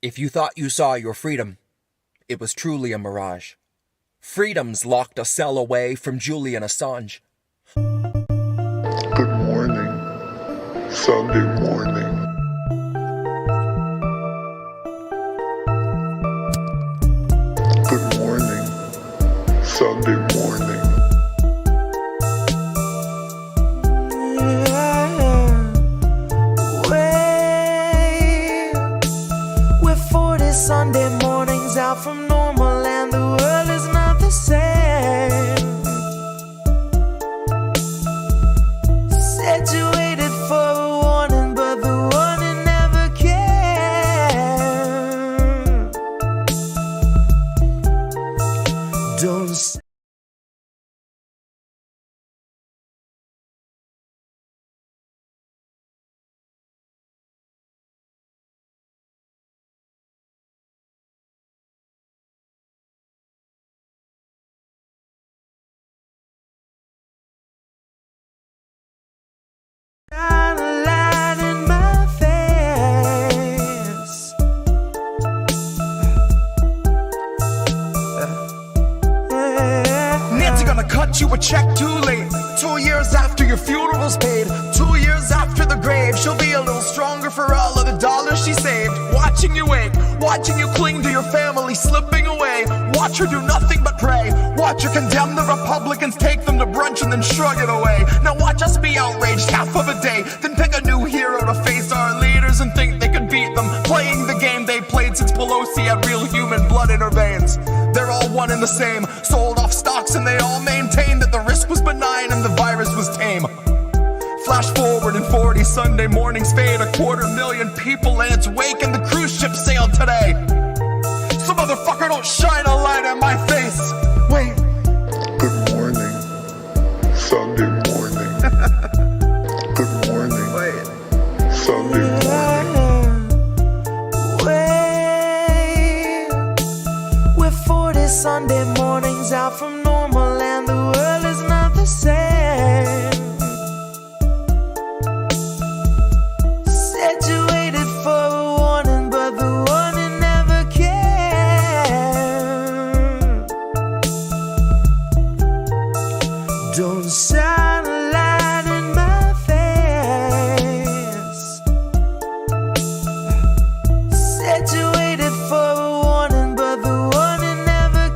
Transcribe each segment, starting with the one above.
If you thought you saw your freedom, it was truly a mirage. Freedom's locked a cell away from Julian Assange. Good morning, Sunday morning. Good morning, Sunday morning. We're 40 Sunday mornings out from normal and the world is not the same. Said you waited for a warning, but the warning never came. Don't say shine a light in my face. Nancy gonna cut you a check too late. 2 years after your funeral's paid, 2 years after the grave, she'll be a little stronger for all of the dollars she saved. Watching you wake, watching you cling to your family slipping away. Watch her do nothing but pray. Watch her condemn the Republicans, take them to brunch and then shrug it away. Now watch us be outraged half of a day, then pick a new hero to face our leaders and think they could beat them, playing the game they played since Pelosi had real human blood in her veins. They're all one and the same, sold off stocks and they all maintain that the risk was benign and the virus was tame. Flash forward in 40 Sunday mornings fade, 250,000 people in its wake and the cruise ship sailed today. Some motherfucker don't shine a light in my face. Wait. Good morning, Sunday morning. Good morning, Wait. Sunday morning. We're 40 Sunday mornings out from normal and the world is not the same. Said you waited for a warning, but the warning never came. Don't shine a light in my face. Said you waited for a warning, but the warning never.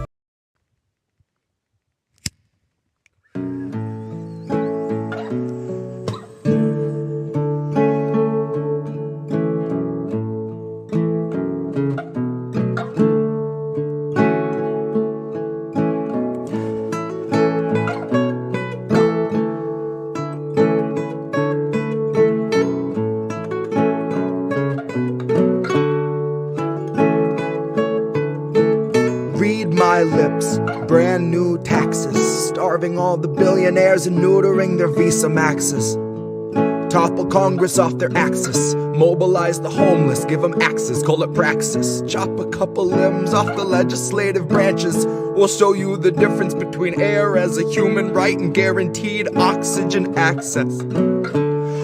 Read my lips, brand new taxes, starving all the billionaires and neutering their Visa Maxes. Topple Congress off their axis, mobilize the homeless, give them axes, call it praxis. Chop a couple limbs off the legislative branches, we'll show you the difference between air as a human right and guaranteed oxygen access.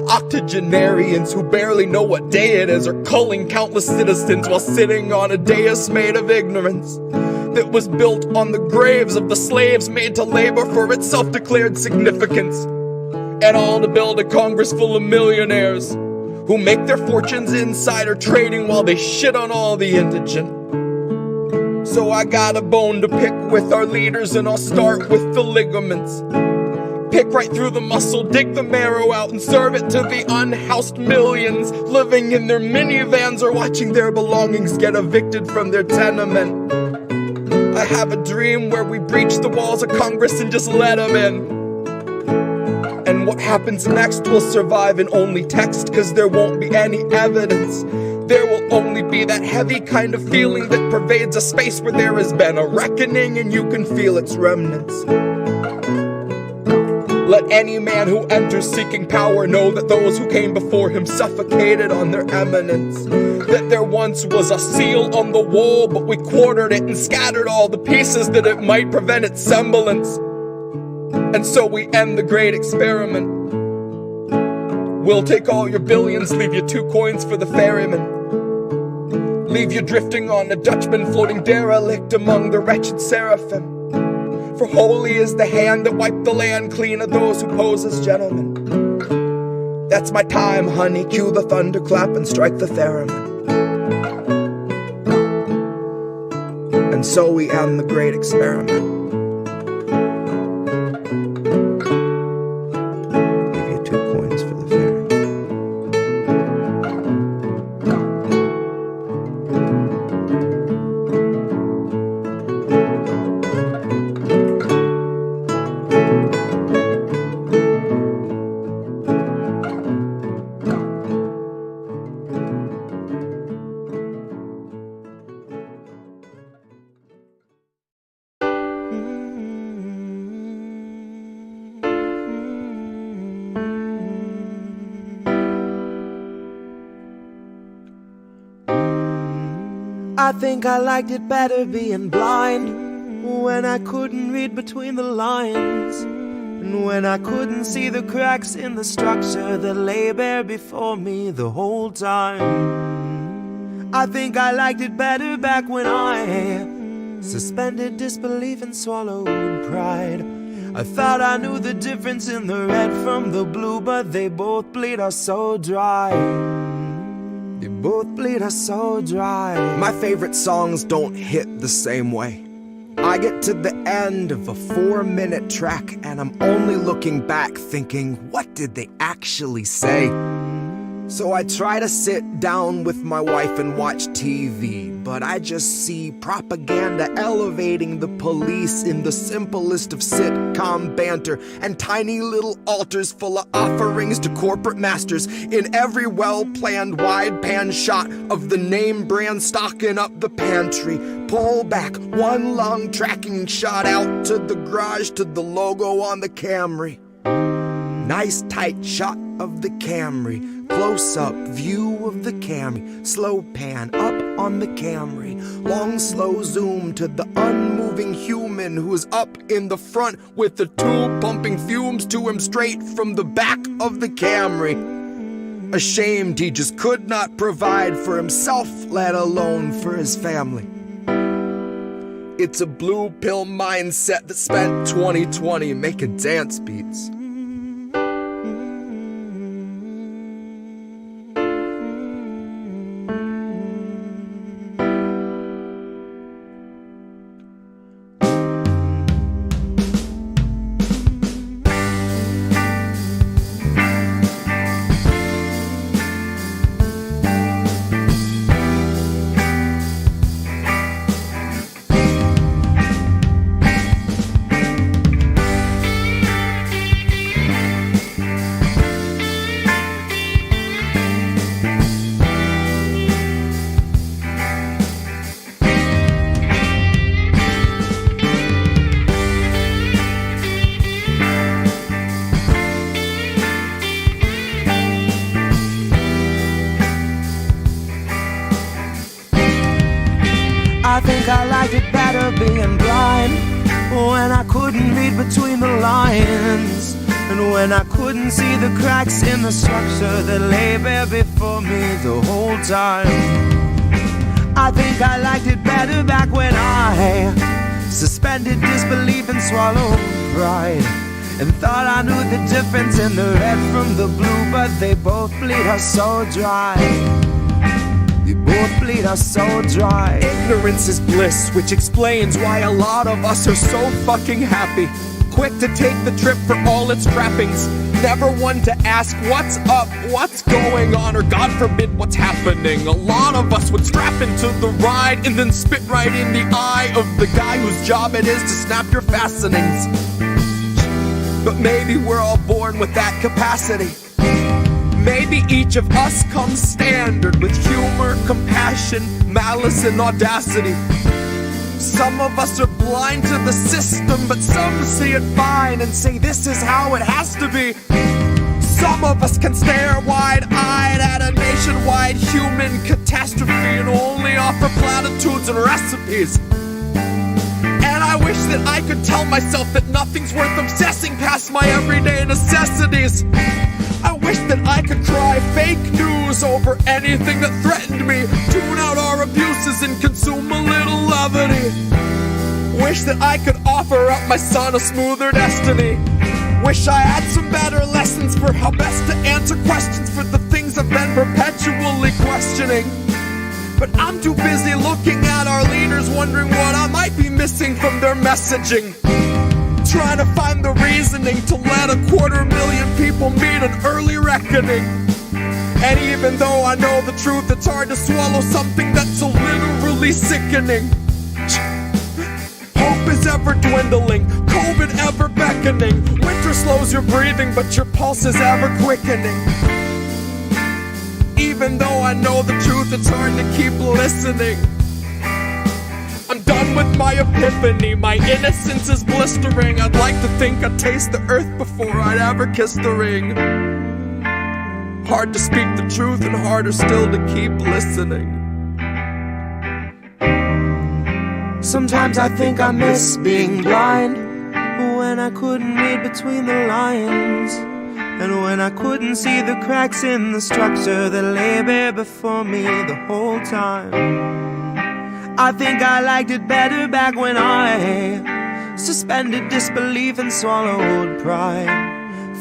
Octogenarians who barely know what day it is are culling countless citizens while sitting on a dais made of ignorance that was built on the graves of the slaves made to labor for its self-declared significance. And all to build a Congress full of millionaires who make their fortunes insider trading while they shit on all the indigent. So I got a bone to pick with our leaders and I'll start with the ligaments. Pick right through the muscle, dig the marrow out and serve it to the unhoused millions living in their minivans or watching their belongings get evicted from their tenement. I have a dream where we breach the walls of Congress and just let them in. And what happens next will survive in only text, cause there won't be any evidence. There will only be that heavy kind of feeling that pervades a space where there has been a reckoning and you can feel its remnants. Let any man who enters seeking power know that those who came before him suffocated on their eminence. That there once was a seal on the wall, but we quartered it and scattered all the pieces that it might prevent its semblance. And so we end the great experiment. We'll take all your billions, leave you 2 coins for the ferryman. leave you drifting on a Dutchman floating derelict among the wretched seraphim. For holy is the hand that wiped the land clean of those who pose as gentlemen. That's my time, honey, cue the thunderclap and strike the theremin. And so we end the great experiment. Give you 2 coins for the ferry. I think I liked it better being blind, when I couldn't read between the lines, and when I couldn't see the cracks in the structure that lay bare before me the whole time. I think I liked it better back when I suspended disbelief and swallowed pride. I thought I knew the difference in the red from the blue, but they both bleed us so dry. They both bleed us so dry. My favorite songs don't hit the same way. I get to the end of a 4-minute track and I'm only looking back thinking, what did they actually say? So I try to sit down with my wife and watch TV, but I just see propaganda elevating the police in the simplest of sitcom banter, and tiny little altars full of offerings to corporate masters in every well-planned wide pan shot of the name brand stocking up the pantry. Pull back one long tracking shot out to the garage to the logo on the Camry. Nice tight shot of the Camry, close-up view of the Camry, slow pan up on the Camry, long slow zoom to the unmoving human who is up in the front with the tube pumping fumes to him straight from the back of the Camry. Ashamed he just could not provide for himself, let alone for his family. It's a blue pill mindset that spent 2020 making dance beats. I think I liked it better being blind, when I couldn't read between the lines, and when I couldn't see the cracks in the structure that lay bare before me the whole time. I think I liked it better back when I suspended disbelief and swallowed pride, and thought I knew the difference in the red from the blue, but they both bleed us so dry. They both bleed us so dry. Ignorance is bliss, which explains why a lot of us are so fucking happy. Quick to take the trip for all its trappings. Never one to ask what's up, what's going on, or God forbid what's happening. A lot of us would strap into the ride and then spit right in the eye of the guy whose job it is to snap your fastenings. But maybe we're all born with that capacity. Maybe each of us comes standard with humor, compassion, malice, and audacity. Some of us are blind to the system, but some see it fine and say this is how it has to be. Some of us can stare wide-eyed at a nationwide human catastrophe and only offer platitudes and recipes. And I wish that I could tell myself that nothing's worth obsessing past my everyday necessities. I wish that I could cry fake news over anything that threatened me, tune out our abuse Wish that I could offer up my son a smoother destiny. Wish I had some better lessons for how best to answer questions for the things I've been perpetually questioning. But I'm too busy looking at our leaders, wondering what I might be missing from their messaging. Trying to find the reasoning to let 250,000 people meet an early reckoning. And even though I know the truth, it's hard to swallow something that's so literally sickening. Hope is ever dwindling, COVID ever beckoning. Winter slows your breathing, but your pulse is ever quickening. Even though I know the truth, it's hard to keep listening. I'm done with my epiphany, my innocence is blistering. I'd like to think I'd taste the earth before I'd ever kiss the ring. Hard to speak the truth and harder still to keep listening. Sometimes I think I miss being blind, when I couldn't read between the lines, and when I couldn't see the cracks in the structure that lay bare before me the whole time. I think I liked it better back when I suspended disbelief and swallowed pride.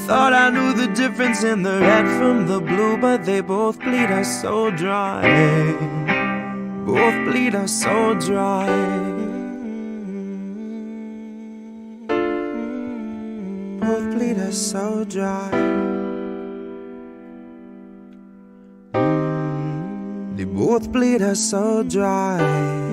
Thought I knew the difference in the red from the blue, but they both bleed us so dry. Both bleed us so dry. Both bleed us so dry. They both bleed us so dry.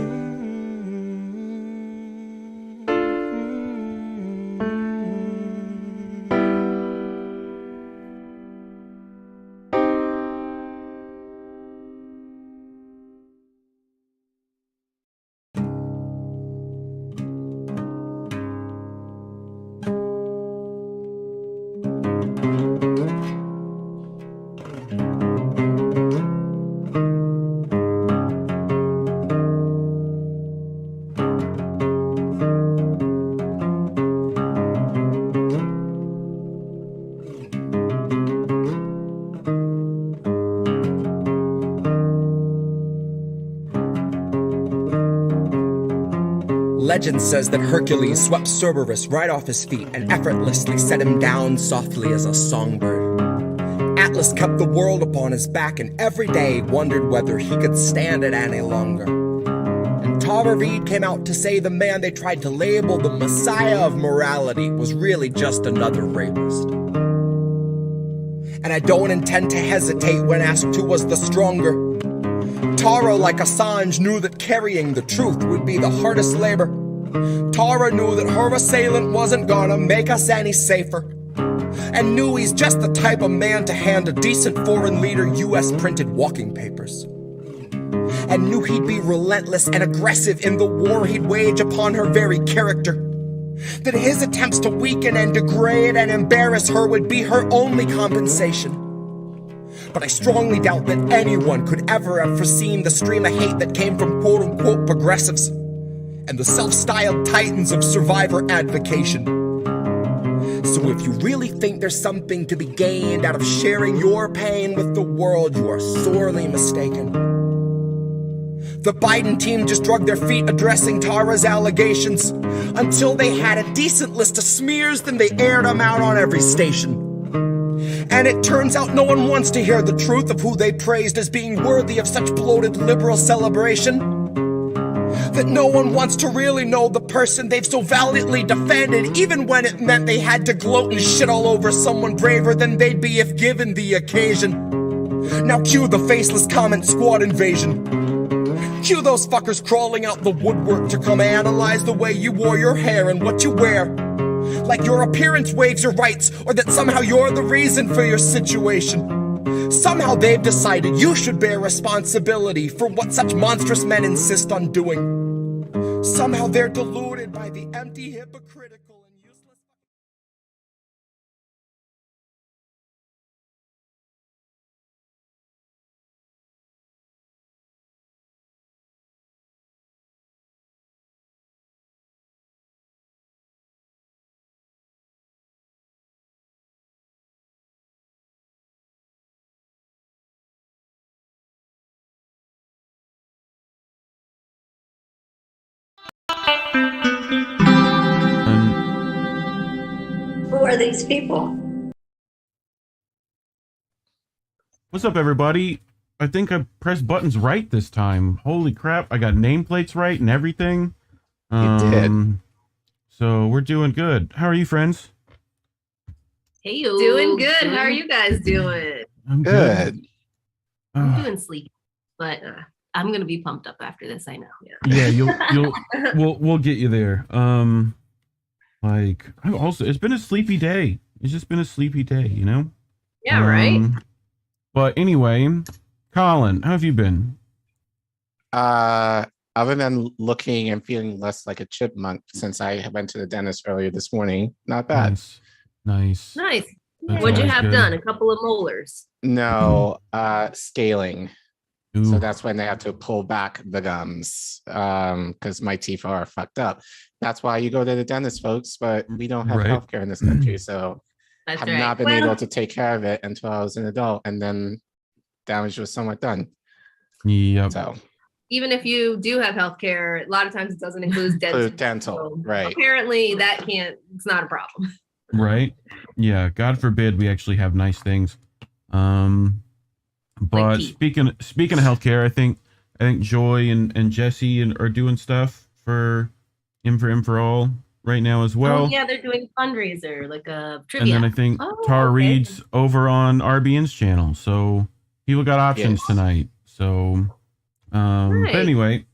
Legend says that Hercules swept Cerberus right off his feet and effortlessly set him down softly as a songbird. Atlas kept the world upon his back and every day wondered whether he could stand it any longer. And Tara Reid came out to say the man they tried to label the messiah of morality was really just another rapist. And I don't intend to hesitate when asked who was the stronger. Tara, like Assange, knew that carrying the truth would be the hardest labor. Tara knew that her assailant wasn't gonna make us any safer, and knew he's just the type of man to hand a decent foreign leader US printed walking papers, and knew he'd be relentless and aggressive in the war he'd wage upon her very character, that his attempts to weaken and degrade and embarrass her would be her only compensation. But I strongly doubt that anyone could ever have foreseen the stream of hate that came from quote-unquote progressives and the self-styled titans of survivor advocation. So if you really think there's something to be gained out of sharing your pain with the world, you are sorely mistaken. The Biden team just dragged their feet addressing Tara's allegations. Until they had a decent list of smears, then they aired them out on every station. And it turns out no one wants to hear the truth of who they praised as being worthy of such bloated liberal celebration. That no one wants to really know the person they've so valiantly defended, even when it meant they had to gloat and shit all over someone braver than they'd be if given the occasion. Now cue the faceless comment squad invasion. Cue those fuckers crawling out the woodwork to come analyze the way you wore your hair and what you wear. Like your appearance waives your rights, or that somehow you're the reason for your situation. Somehow they've decided you should bear responsibility for what such monstrous men insist on doing. Somehow they're deluded by the empty, hypocritical, and useless... are these people? What's up, everybody? I think I pressed buttons right this time. Holy crap, I got nameplates right and everything. You did. So we're doing good. How are you, friends? Hey, doing good. How are you guys doing? I'm Good. I'm doing sleepy, but I'm gonna be pumped up after this. I know. Yeah, we'll get you there. Like it's been a sleepy day. It's just been a sleepy day, you know? Yeah, right. But anyway, Collin, how have you been? Other than looking and feeling less like a chipmunk since I went to the dentist earlier this morning, not bad. Nice. That's What'd you always have good. done? A couple of molars. No, scaling. Ooh. So that's when they have to pull back the gums because my teeth are fucked up. That's why you go to the dentist, folks, but we don't have healthcare in this country. So I have not been able to take care of it until I was an adult, and then damage was somewhat done. Yep. So Even if you do have healthcare, a lot of times it doesn't include dental. dental, right. Apparently it's not a problem. Right. Yeah. God forbid we actually have nice things. But Like speaking of healthcare, I think Joy and Jesse are doing stuff for In for All right now as well. Oh yeah, they're doing a fundraiser, like a trivia. And then I think Tara Reed's over on RBN's channel. So people got options tonight. So but anyway,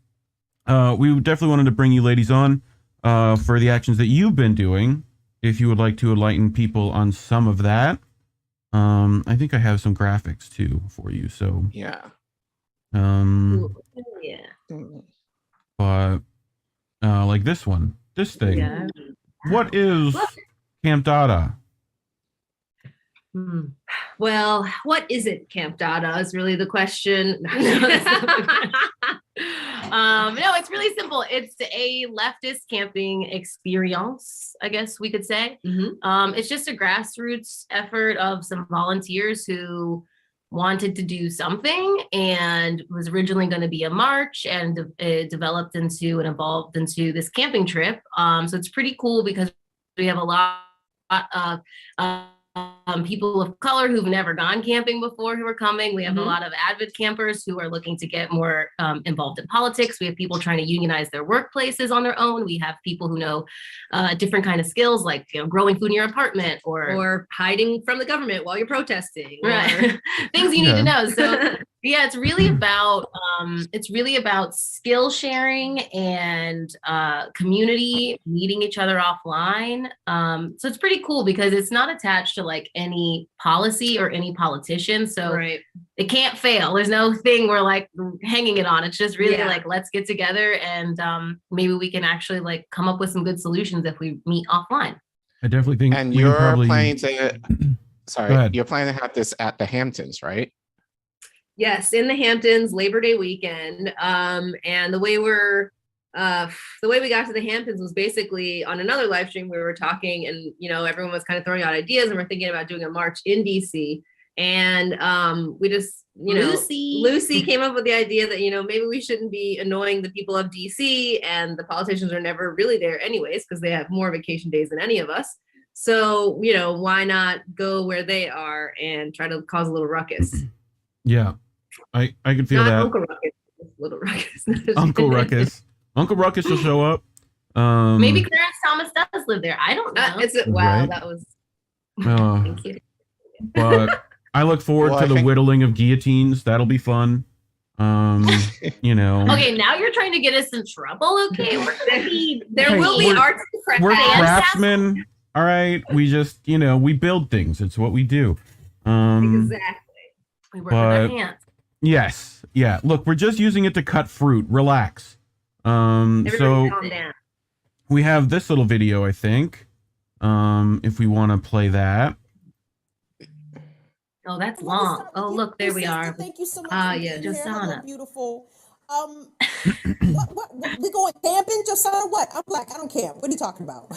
we definitely wanted to bring you ladies on for the actions that you've been doing. If you would like to enlighten people on some of that. I think I have some graphics too for you. So yeah. But like this thing. Yeah. What is Camp Dada? Well, what is it, Camp Dada is really the question. No, it's really simple. It's a leftist camping experience, I guess we could say. It's just a grassroots effort of some volunteers who wanted to do something, and was originally going to be a march, and it developed into and evolved into this camping trip. So it's pretty cool because we have a lot of people of color who've never gone camping before who are coming. We have a lot of avid campers who are looking to get more involved in politics. We have people trying to unionize their workplaces on their own. We have people who know different kind of skills, like growing food in your apartment or hiding from the government while you're protesting, right? Things you need to know. So yeah, it's really about skill sharing and community meeting each other offline. So it's pretty cool because it's not attached to like any policy or any politician. So it can't fail. There's no thing we're like hanging it on. It's just really like, let's get together and maybe we can actually like come up with some good solutions if we meet offline. I definitely think. And you're planning to, you're planning to have this at the Hamptons, right? Yes, in the Hamptons, Labor Day weekend. And the way we got to the Hamptons was basically on another live stream. We were talking, and everyone was kind of throwing out ideas, and we're thinking about doing a march in DC. And we just, Lucy came up with the idea that maybe we shouldn't be annoying the people of DC, and the politicians are never really there anyways because they have more vacation days than any of us. So why not go where they are and try to cause a little ruckus? Yeah. I can feel that. Uncle Ruckus, little Ruckus. Uncle Ruckus. Uncle Ruckus will show up. Maybe Clarence Thomas does live there. I don't know. Wow, that was. Thank you. But I look forward to the whittling of guillotines. That'll be fun. Okay, now you're trying to get us in trouble. Okay, there will be arts and crafts. We're craftsmen. All right. We just we build things. It's what we do. Exactly. We work with our hands. Yes. Yeah. Look, we're just using it to cut fruit. Relax. So we have this little video, I think. If we want to play that. Oh, that's long. Oh, look, there we are. Thank you so much. Yeah, Josana. Beautiful. What, we going camping, Josiah? What? I'm black. I don't camp. What are you talking about?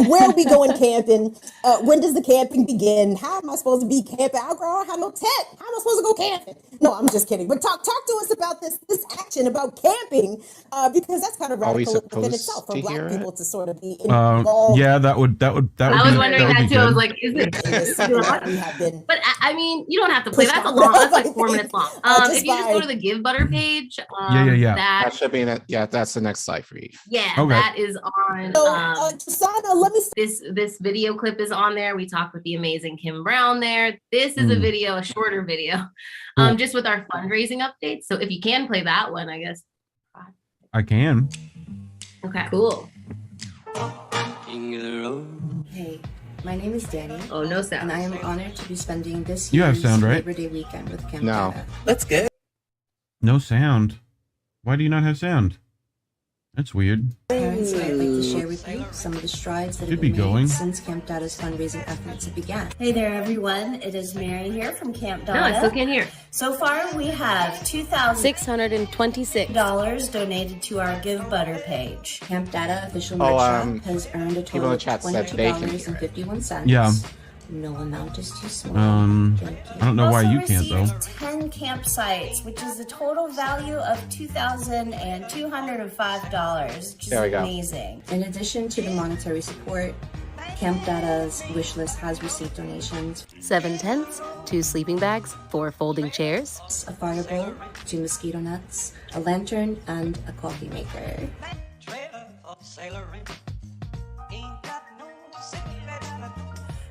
Where are we going camping? When does the camping begin? How am I supposed to be camping? I don't have no tent. How am I supposed to go camping? No, I'm just kidding. But talk to us about this action about camping, because that's kind of radical within itself for black people to sort of be involved. Yeah, that would. I was wondering that too. I was like, is it? But I mean, you don't have to play. That's a long. That's like 4 minutes long. If you just go to the Give Butter page, yeah. That should be that's the next slide for you. Yeah, okay. That is on. Sana, let me. This video clip is on there. We talked with the amazing Kim Brown there. This is a shorter video, just with our fundraising updates. So if you can play that one, I guess. I can. Okay. Cool. Hey, my name is Danny. Oh, no sound. And I am honored to be spending this You have sound, right? Labor Day weekend with Camp No. Dada. That's good. No sound. Why do you not have sound? That's weird. Parents, I'd like to share with you some of the strides that have been made since Camp Dada's fundraising efforts began. Hey there, everyone. It is Mary here from Camp Dada. No, I still can't hear. So far, we have $2,626 donated to our Give Butter page. Camp Dada official merch shop has earned a total of $22.51. Yeah. No amount is too small. I don't know why you can't though. 10 campsites, which is a total value of $2,205, which is amazing. In addition to the monetary support, Camp Dada's wish list has received donations. 7 tents, 2 sleeping bags, 4 folding chairs, a fire bowl, 2 mosquito nets, a lantern, and a coffee maker.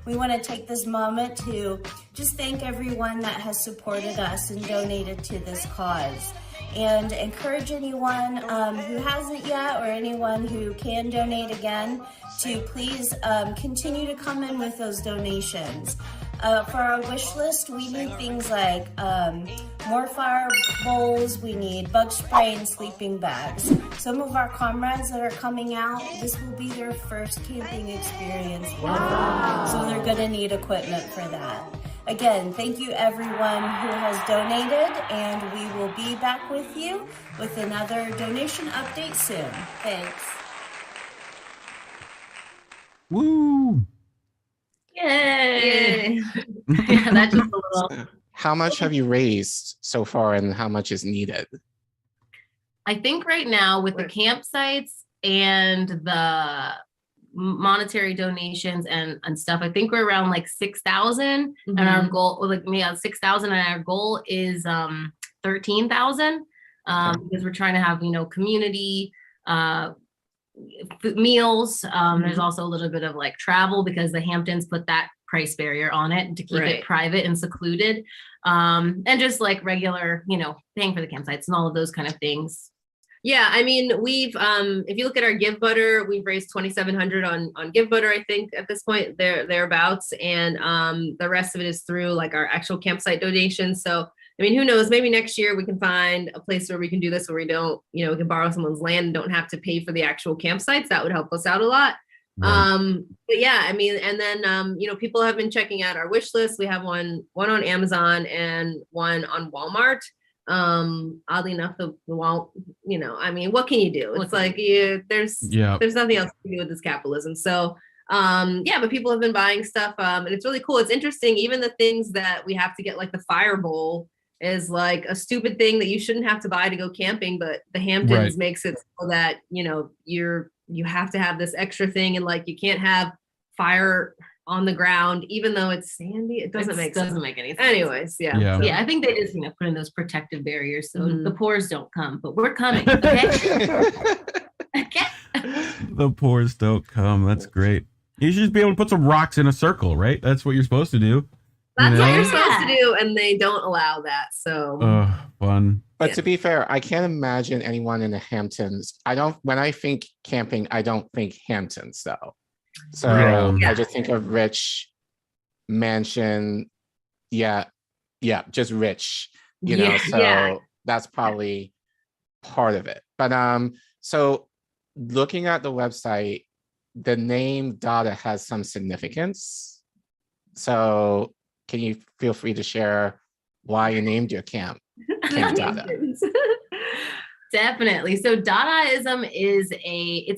We want to take this moment to just thank everyone that has supported us and donated to this cause, and encourage anyone who hasn't yet or anyone who can donate again to please continue to come in with those donations. For our wish list, we need things like more fire bowls, we need bug spray and sleeping bags. Some of our comrades that are coming out, this will be their first camping experience ever. So they're gonna need equipment for that. Again, thank you everyone who has donated, and we will be back with you with another donation update soon. Thanks. Woo! Yay! Yeah, that's just a little. How much have you raised so far, and how much is needed? I think right now with the campsites and the monetary donations and stuff, I think we're around like 6,000, and our goal, like 6,000, and our goal is 13,000, because we're trying to have community meals. There's also a little bit of like travel, because the Hamptons put that price barrier on it to keep it private and secluded, and just like regular paying for the campsites and all of those kind of things. Yeah, I mean, we've if you look at our Give Butter, we've raised $2,700 on Give Butter, I think at this point, thereabouts, and the rest of it is through like our actual campsite donations. So I mean, who knows, maybe next year we can find a place where we can do this, where we don't, we can borrow someone's land and don't have to pay for the actual campsites. That would help us out a lot. Right. But yeah, I mean, and then people have been checking out our wish list. We have one on Amazon and one on Walmart. Oddly enough, the won't, I mean, what can you do? It's like there's nothing else to do with this capitalism. So but people have been buying stuff, and it's really cool. It's interesting, even the things that we have to get, like the fire bowl is like a stupid thing that you shouldn't have to buy to go camping, but the Hamptons makes it so that you have to have this extra thing, and like you can't have fire on the ground, even though it's sandy. It doesn't make any sense. Anyways, yeah. I think they just put in those protective barriers so the pores don't come, but we're coming. Okay. Okay. The pores don't come. That's great. You should just be able to put some rocks in a circle, right? That's what you're supposed to do. That's what you're supposed to do, and they don't allow that. So fun. But to be fair, I can't imagine anyone in the Hamptons. When I think camping, I don't think Hamptons though. So I just think of rich mansion. Yeah, just rich, so that's probably part of it. But so looking at the website, the name Dada has some significance. So can you feel free to share why you named your camp Dada? Definitely. So Dadaism is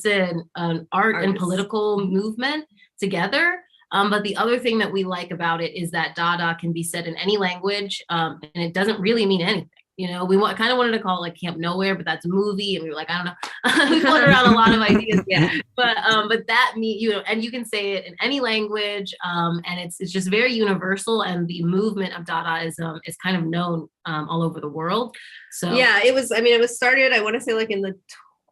an art and political movement together. But the other thing that we like about it is that Dada can be said in any language, and it doesn't really mean anything. We kind of wanted to call it like Camp Nowhere, but that's a movie, and we were like, I don't know. We floated around a lot of ideas, yeah. But that and you can say it in any language, and it's just very universal. And the movement of Dadaism is kind of known all over the world. So yeah, it was started, I want to say like in the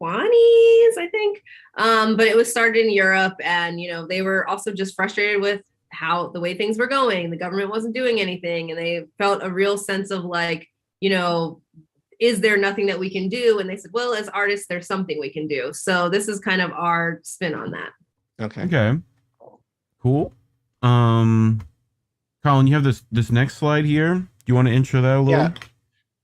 20s, I think. But it was started in Europe, and they were also just frustrated with the way things were going. The government wasn't doing anything, and they felt a real sense of like, is there nothing that we can do? And they said, well, as artists, there's something we can do. So this is kind of our spin on that. Okay. Cool. Collin, you have this next slide here. Do you want to intro that a little?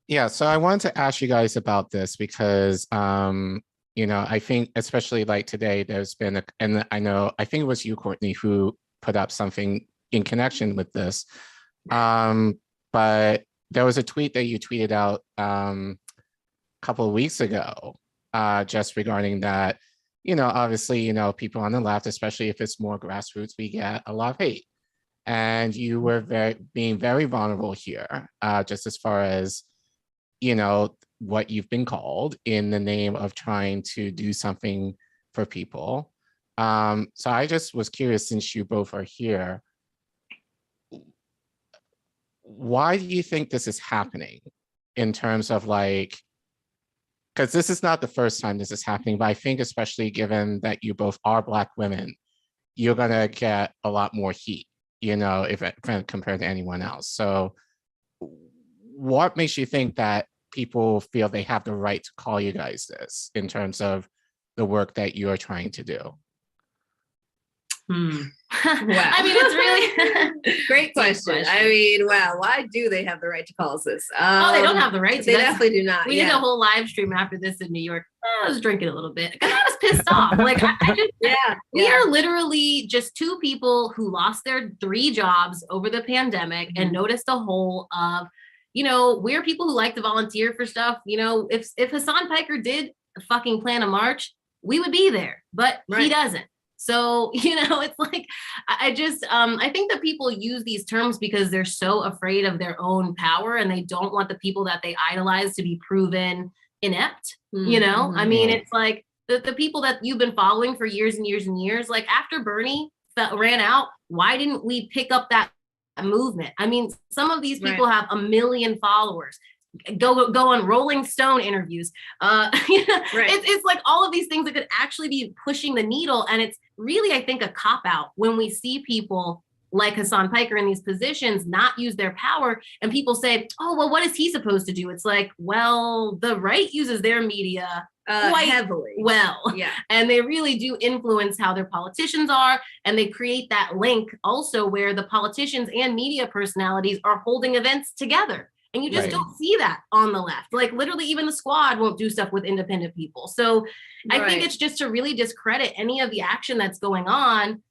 Yeah. So I wanted to ask you guys about this because, I think especially like today, there's been, I think it was you, Courtney, who put up something in connection with this. But there was a tweet that you tweeted out a couple of weeks ago, just regarding that, obviously, people on the left, especially if it's more grassroots, we get a lot of hate. And you were being very vulnerable here, just as far as, what you've been called in the name of trying to do something for people. So I just was curious, since you both are here, why do you think this is happening in terms of like, because this is not the first time this is happening, but I think especially given that you both are Black women, you're gonna get a lot more heat, if compared to anyone else. So what makes you think that people feel they have the right to call you guys this in terms of the work that you're trying to do? Wow. I mean, it's really great question. I mean, wow, why do they have the right to call us this? They don't have the right to. They definitely do not. We did a whole live stream after this in New York. I was drinking a little bit because I was pissed off. Like, we are literally just two people who lost their 3 jobs over the pandemic and noticed a hole of, we're people who like to volunteer for stuff. If Hassan Piker did fucking plan a march, we would be there, but he doesn't. So, it's like, I think that people use these terms because they're so afraid of their own power and they don't want the people that they idolize to be proven inept. I mean, it's like the people that you've been following for years and years and years, like after Bernie ran out, why didn't we pick up that movement? I mean, some of these people have 1 million followers. Go on Rolling Stone interviews. It's like all of these things that could actually be pushing the needle. And it's really, I think, a cop-out when we see people like Hassan Piker in these positions not use their power. And people say, oh, well, what is he supposed to do? It's like, well, the right uses their media quite heavily. Well. Yeah. And they really do influence how their politicians are. And they create that link also where the politicians and media personalities are holding events together. And you just don't see that on the left. Like literally even the Squad won't do stuff with independent people. So I think it's just to really discredit any of the action that's going on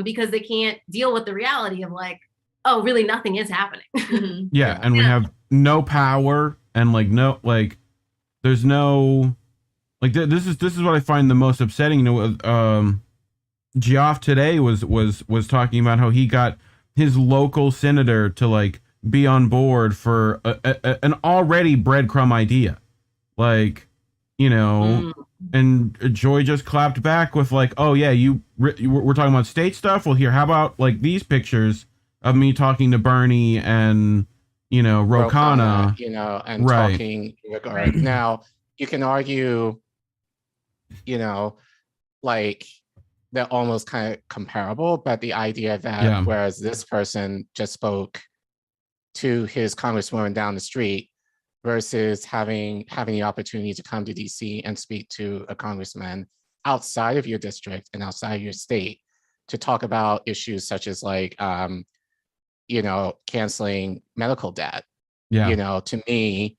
because they can't deal with the reality of like, oh, really nothing is happening. Yeah. And we have no power and there's no, this is what I find the most upsetting. Geoff today was talking about how he got his local senator to be on board for an already breadcrumb idea, and Joy just clapped back with oh yeah, we're talking about state stuff. Well, here, how about these pictures of me talking to Bernie and Ro Khanna, and talking regard. Now you can argue, they're almost kind of comparable, but the idea that whereas this person just spoke to his congresswoman down the street versus having the opportunity to come to DC and speak to a congressman outside of your district and outside of your state to talk about issues such as canceling medical debt. To me,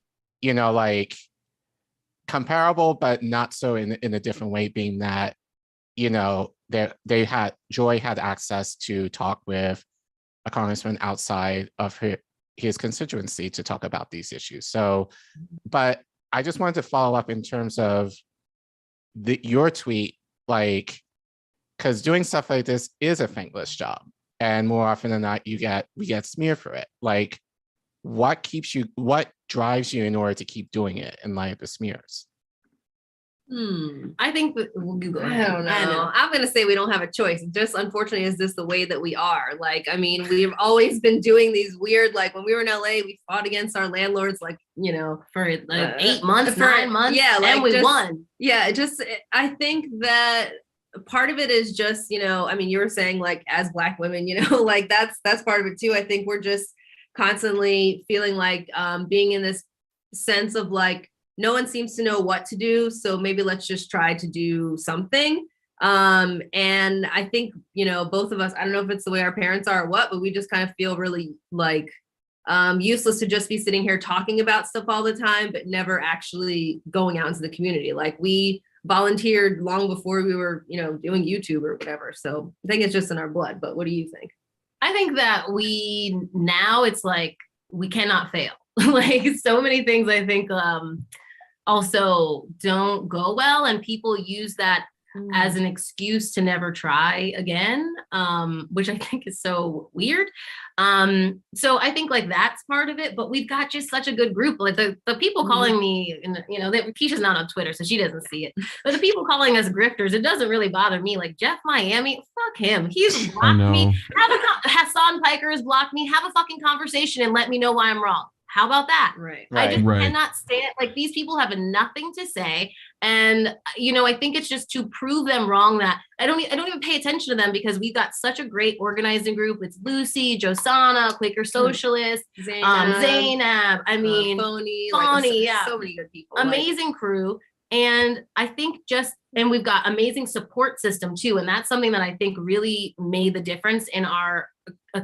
comparable, but not so in a different way, being that, Joy had access to talk with a congressman outside of his constituency to talk about these issues. So, but I just wanted to follow up in terms of your tweet, like, because doing stuff like this is a thankless job, and more often than not, we get smeared for it. Like, what drives you in order to keep doing it in light of the smears? I think we'll go ahead. I don't know. I'm gonna say we don't have a choice. Just unfortunately, is this the way that we are? Like, I mean, we've always been doing these weird, like when we were in LA, we fought against our landlords, like, you know, for like 8 months, 9 months. Yeah, like, and we won. Yeah, I think that part of it is just, you know, I mean, you were saying like as Black women, you know, like that's part of it too. I think we're just constantly feeling like being in this sense of like, no one seems to know what to do. So maybe let's just try to do something. And I think, you know, both of us, I don't know if it's the way our parents are or what, but we just kind of feel really like useless to just be sitting here talking about stuff all the time, but never actually going out into the community. Like we volunteered long before we were, you know, doing YouTube or whatever. So I think it's just in our blood, but what do you think? I think that now it's like, we cannot fail. Like so many things I think also don't go well, and people use that as an excuse to never try again, which I think is so weird. So I think like that's part of it, but we've got just such a good group. Like the people calling me, you know, Keisha's not on Twitter, so she doesn't see it, but the people calling us grifters, it doesn't really bother me. Like Jeff Miami, fuck him. He's blocked me. Hassan Piker has blocked me. Have a fucking conversation and let me know why I'm wrong. How about that? Right. I just cannot stand, like, these people have nothing to say. And, you know, I think it's just to prove them wrong that I don't even pay attention to them, because we've got such a great organizing group. It's Lucy, Josana, Quaker Socialist, Zainab, I mean, Phony, yeah. So many good people. Amazing crew. And I think and we've got amazing support system too. And that's something that I think really made the difference in our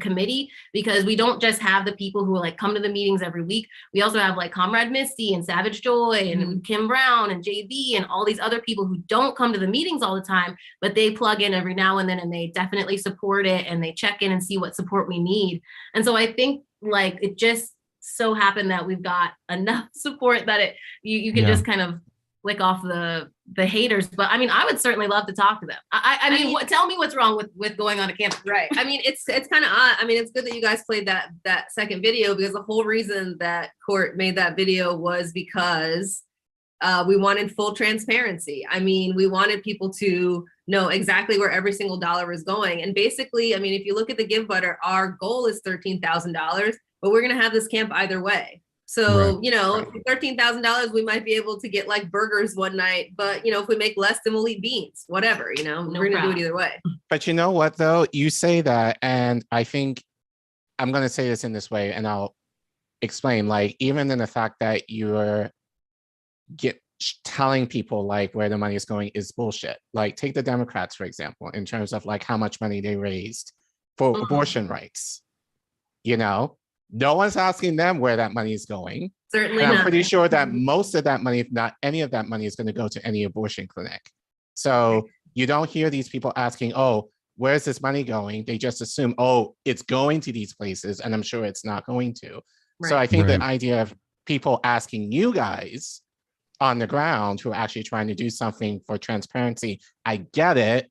committee, because we don't just have the people who like come to the meetings every week. We also have like Comrade Misty and Savage Joy and Kim Brown and JB and all these other people who don't come to the meetings all the time, but they plug in every now and then, and they definitely support it, and they check in and see what support we need. And so I think like it just so happened that we've got enough support that you can just kind of lick off the haters. But I mean, I would certainly love to talk to them. I mean, tell me what's wrong with going on a campus. Right. I mean, it's kind of odd. I mean, it's good that you guys played that second video, because the whole reason that Court made that video was because we wanted full transparency. I mean, we wanted people to know exactly where every single dollar is going. And basically, I mean, if you look at the Give Butter, our goal is $13,000, but we're going to have this camp either way. So, you know, $13,000, we might be able to get like burgers one night, but you know, if we make less, then we'll eat beans, whatever, you know, we're going to do it either way. But you know what, though, you say that, and I think I'm going to say this in this way, and I'll explain, like, even in the fact that you're telling people like where the money is going is bullshit. Like, take the Democrats, for example, in terms of like how much money they raised for abortion rights, you know? No one's asking them where that money is going. Certainly not. I'm pretty sure that most of that money, if not any of that money, is going to go to any abortion clinic. So you don't hear these people asking, oh, where's this money going? They just assume, oh, it's going to these places, and I'm sure it's not going to. Right. So I think the idea of people asking you guys on the ground who are actually trying to do something for transparency, I get it.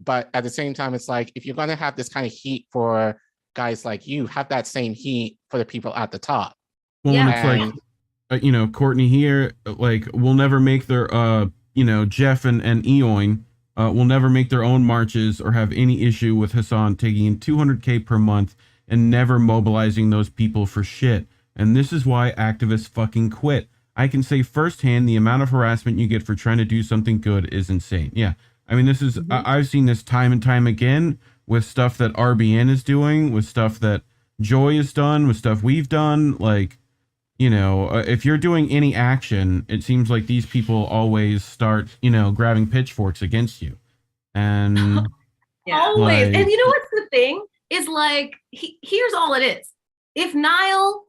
But at the same time, it's like, if you're going to have this kind of heat for guys like you, have that same heat for the people at the top. Well, and it's like, you know, Courtney here, like, will never make their, you know, Jeff and Eoin will never make their own marches or have any issue with Hassan taking in $200K per month and never mobilizing those people for shit. And this is why activists fucking quit. I can say firsthand, the amount of harassment you get for trying to do something good is insane. Yeah. I mean, this is, I've seen this time and time again, with stuff that RBN is doing, with stuff that Joy has done, with stuff we've done. Like, you know, if you're doing any action, it seems like these people always start, you know, grabbing pitchforks against you. And always. Like, and you know what's the thing is, like, here's all it is. If Niall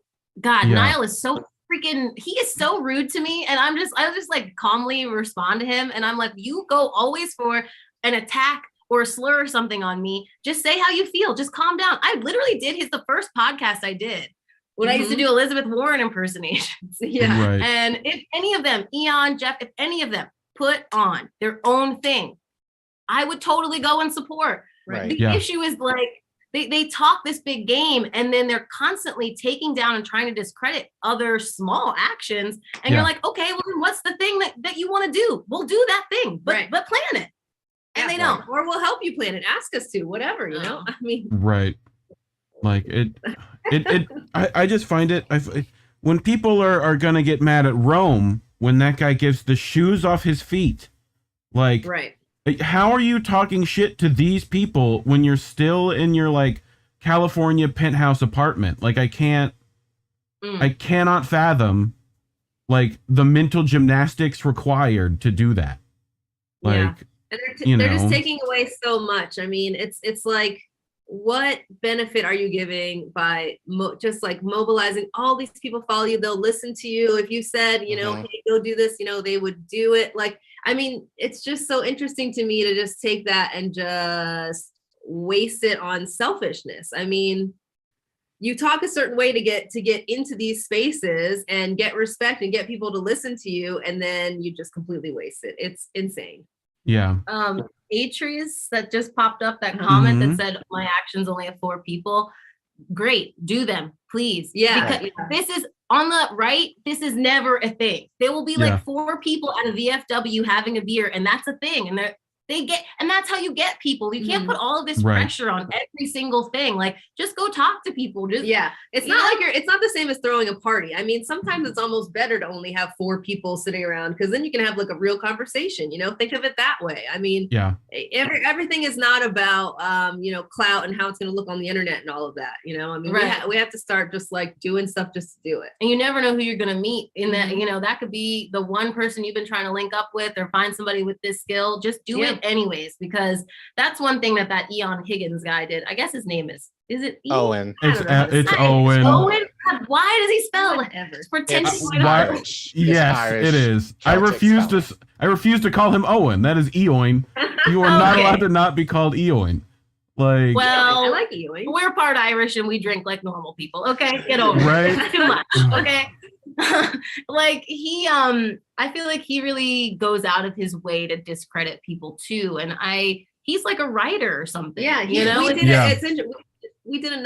is so freaking, he is so rude to me, and I just like calmly respond to him, and I'm like, you go always for an attack or a slur or something on me, just say how you feel. Just calm down. I literally did the first podcast I did when I used to do Elizabeth Warren impersonations. Yeah. Right. And if any of them, Eon, Jeff, if any of them put on their own thing, I would totally go and support. Right. The issue is like, they talk this big game and then they're constantly taking down and trying to discredit other small actions. And you're like, okay, well, then what's the thing that you want to do? We'll do that thing, but plan it. And they don't. Or we'll help you plan it. Ask us to, whatever, you know? I mean. Right. Like I just find it, when people are going to get mad at Rome, when that guy gives the shoes off his feet, like, how are you talking shit to these people when you're still in your like California penthouse apartment? Like, I cannot fathom like the mental gymnastics required to do that. Like, and they're just taking away so much. I mean, it's like, what benefit are you giving by just like mobilizing all these people follow you? They'll listen to you. If you said, you know, hey, go do this, you know, they would do it. Like, I mean, it's just so interesting to me to just take that and just waste it on selfishness. I mean, you talk a certain way to get into these spaces and get respect and get people to listen to you, and then you just completely waste it. It's insane. Yeah. Atreus that just popped up, that comment that said my actions only have 4 people. Great, do them, please. Yeah. Because this is on the right, this is never a thing. There will be like 4 people at a VFW having a beer, and that's a thing. And and that's how you get people. You can't put all of this pressure on every single thing. Like, just go talk to people. It's not like it's not the same as throwing a party. I mean, sometimes it's almost better to only have 4 people sitting around, because then you can have like a real conversation, you know, think of it that way. I mean, everything is not about, you know, clout and how it's going to look on the internet and all of that. You know, I mean, we have to start just like doing stuff just to do it. And you never know who you're going to meet in that, you know, that could be the one person you've been trying to link up with, or find somebody with this skill. Just do it anyways, because that's one thing that Eon Higgins guy did. I guess his name is it Owen? It's Owen. Owen. Why does he spell it? Pretending Irish. Yes, Irish. It is. Celtic I refuse to call him Owen. That is Eoin. You are not allowed to not be called Eoin. Like, well, I like Eoin. We're part Irish and we drink like normal people. Okay, get over it. It's too much. Okay. Like I feel like he really goes out of his way to discredit people too, and he's like a writer or something. Yeah, you know, we did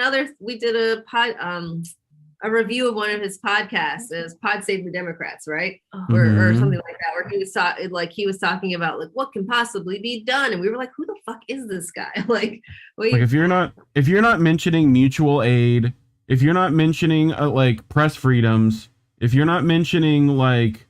a review of one of his podcasts. It was Pod Save the Democrats, right? Or something like that, where he was talking about like what can possibly be done, and we were like, who the fuck is this guy? like if you're not mentioning mutual aid, if you're not mentioning like press freedoms, if you're not mentioning like,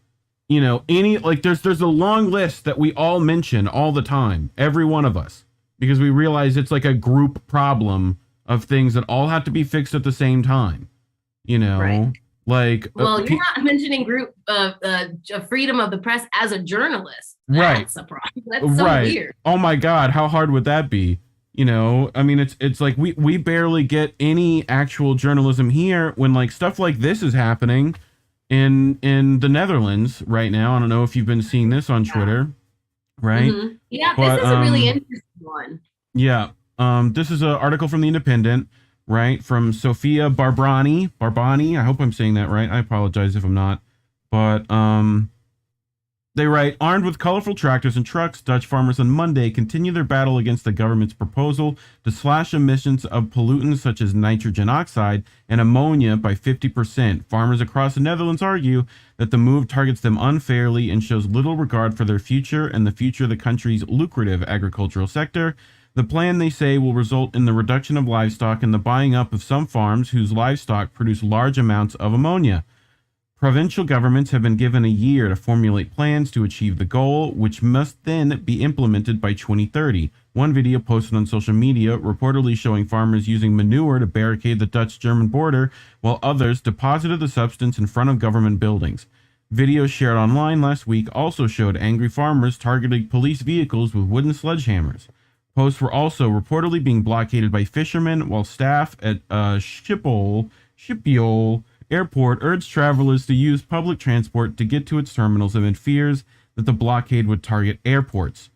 you know, any, like there's a long list that we all mention all the time, every one of us, because we realize it's like a group problem of things that all have to be fixed at the same time, you know, like. Well, you're not mentioning group freedom of the press as a journalist. That's a problem. That's so weird. Oh my God, how hard would that be? You know, I mean, it's like we barely get any actual journalism here when like stuff like this is happening in the Netherlands right now. I don't know if you've been seeing this on Twitter, right? Mm-hmm. Yeah, but, this is a really interesting one. Yeah, this is an article from The Independent, right? From Sophia Barbani. I hope I'm saying that right. I apologize if I'm not. But they write, armed with colorful tractors and trucks, Dutch farmers on Monday continue their battle against the government's proposal to slash emissions of pollutants such as nitrogen oxide and ammonia by 50%. Farmers across the Netherlands argue that the move targets them unfairly and shows little regard for their future and the future of the country's lucrative agricultural sector. The plan, they say, will result in the reduction of livestock and the buying up of some farms whose livestock produce large amounts of ammonia. Provincial governments have been given a year to formulate plans to achieve the goal, which must then be implemented by 2030. One video posted on social media reportedly showing farmers using manure to barricade the Dutch-German border, while others deposited the substance in front of government buildings. Videos shared online last week also showed angry farmers targeting police vehicles with wooden sledgehammers. Posts were also reportedly being blockaded by fishermen, while staff at Schiphol Airport urged travelers to use public transport to get to its terminals amid fears that the blockade would target airports.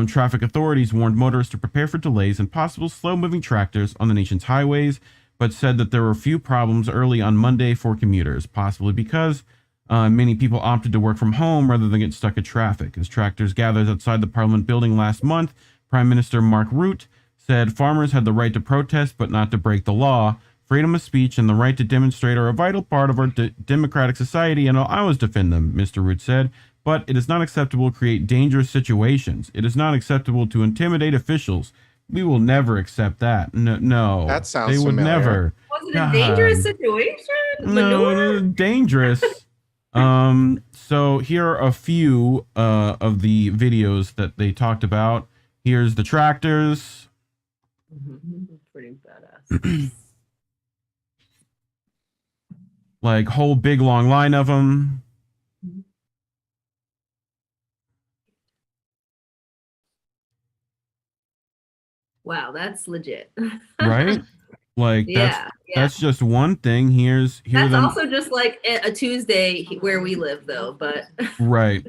Traffic authorities warned motorists to prepare for delays and possible slow-moving tractors on the nation's highways, but said that there were few problems early on Monday for commuters, possibly because many people opted to work from home rather than get stuck in traffic. As tractors gathered outside the Parliament building last month, Prime Minister Mark Rutte said farmers had the right to protest but not to break the law. Freedom of speech and the right to demonstrate are a vital part of our democratic society, and I'll always defend them, Mr. Rutte said. But it is not acceptable to create dangerous situations. It is not acceptable to intimidate officials. We will never accept that. No. That sounds they would familiar. never. Was it a dangerous situation? No, dangerous. So here are a few of the videos that they talked about. Here's the tractors. Pretty badass. Like whole big long line of them. Wow, that's legit. Right? Like that's just one thing. That's also just like a Tuesday where we live though, but right.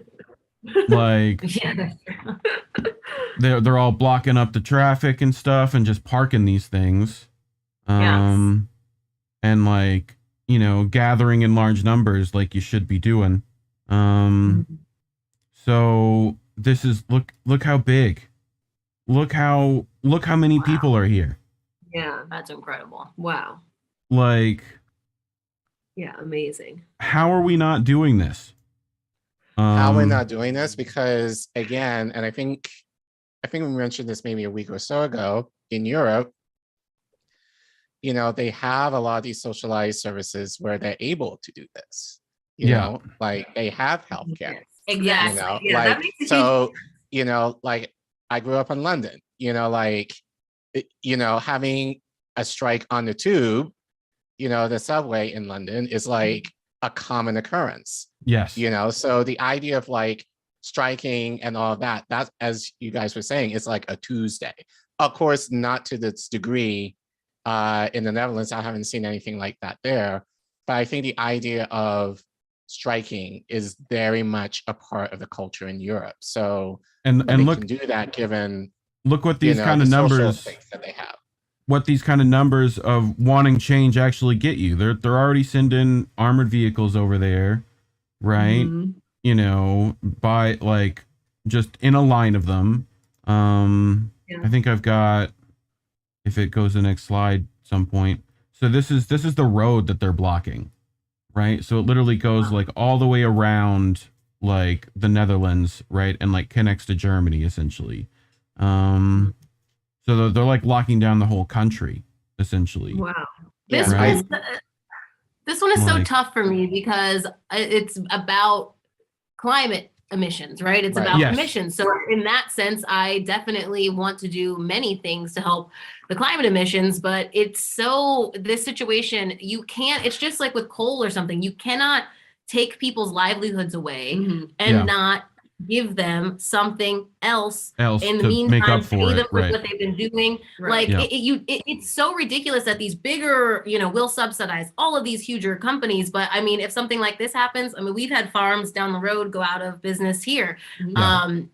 Like they're all blocking up the traffic and stuff and just parking these things. And like, you know, gathering in large numbers like you should be doing. So this is look how big. Look how many people are here. Yeah, that's incredible. Wow. Like, yeah, amazing. How are we not doing this? How are we not doing this? Because again, and I think we mentioned this maybe a week or so ago, in Europe, you know, they have a lot of these socialized services where they're able to do this. You know, like they have healthcare. Exactly. You know, yeah, like so, you know, like I grew up in London, you know, like, you know, having a strike on the tube, you know, the subway in London is like a common occurrence. Yes. You know, so the idea of like striking and all of that, as you guys were saying, is like a Tuesday. Of course, not to this degree in the Netherlands. I haven't seen anything like that there. But I think the idea of striking is very much a part of the culture in Europe. So and look, can do that given look what these kind of numbers that they have. What these kind of numbers of wanting change actually get you. They're already sending armored vehicles over there, right? You know, by like just in a line of them. I think I've got, if it goes to the next slide some point. So this is the road that they're blocking, right? So it literally goes like all the way around like the Netherlands, right? And like connects to Germany essentially. So they're like locking down the whole country essentially. Wow. This one is so tough for me because it's about climate emissions, right? It's about emissions. So in that sense, I definitely want to do many things to help the climate emissions, but this situation, you can't, it's just like with coal or something, you cannot take people's livelihoods away and not give them something else in the meantime, pay them for what they've been doing. Like it's so ridiculous that these bigger, you know, will subsidize all of these huger companies. But I mean, if something like this happens, I mean, we've had farms down the road go out of business here. And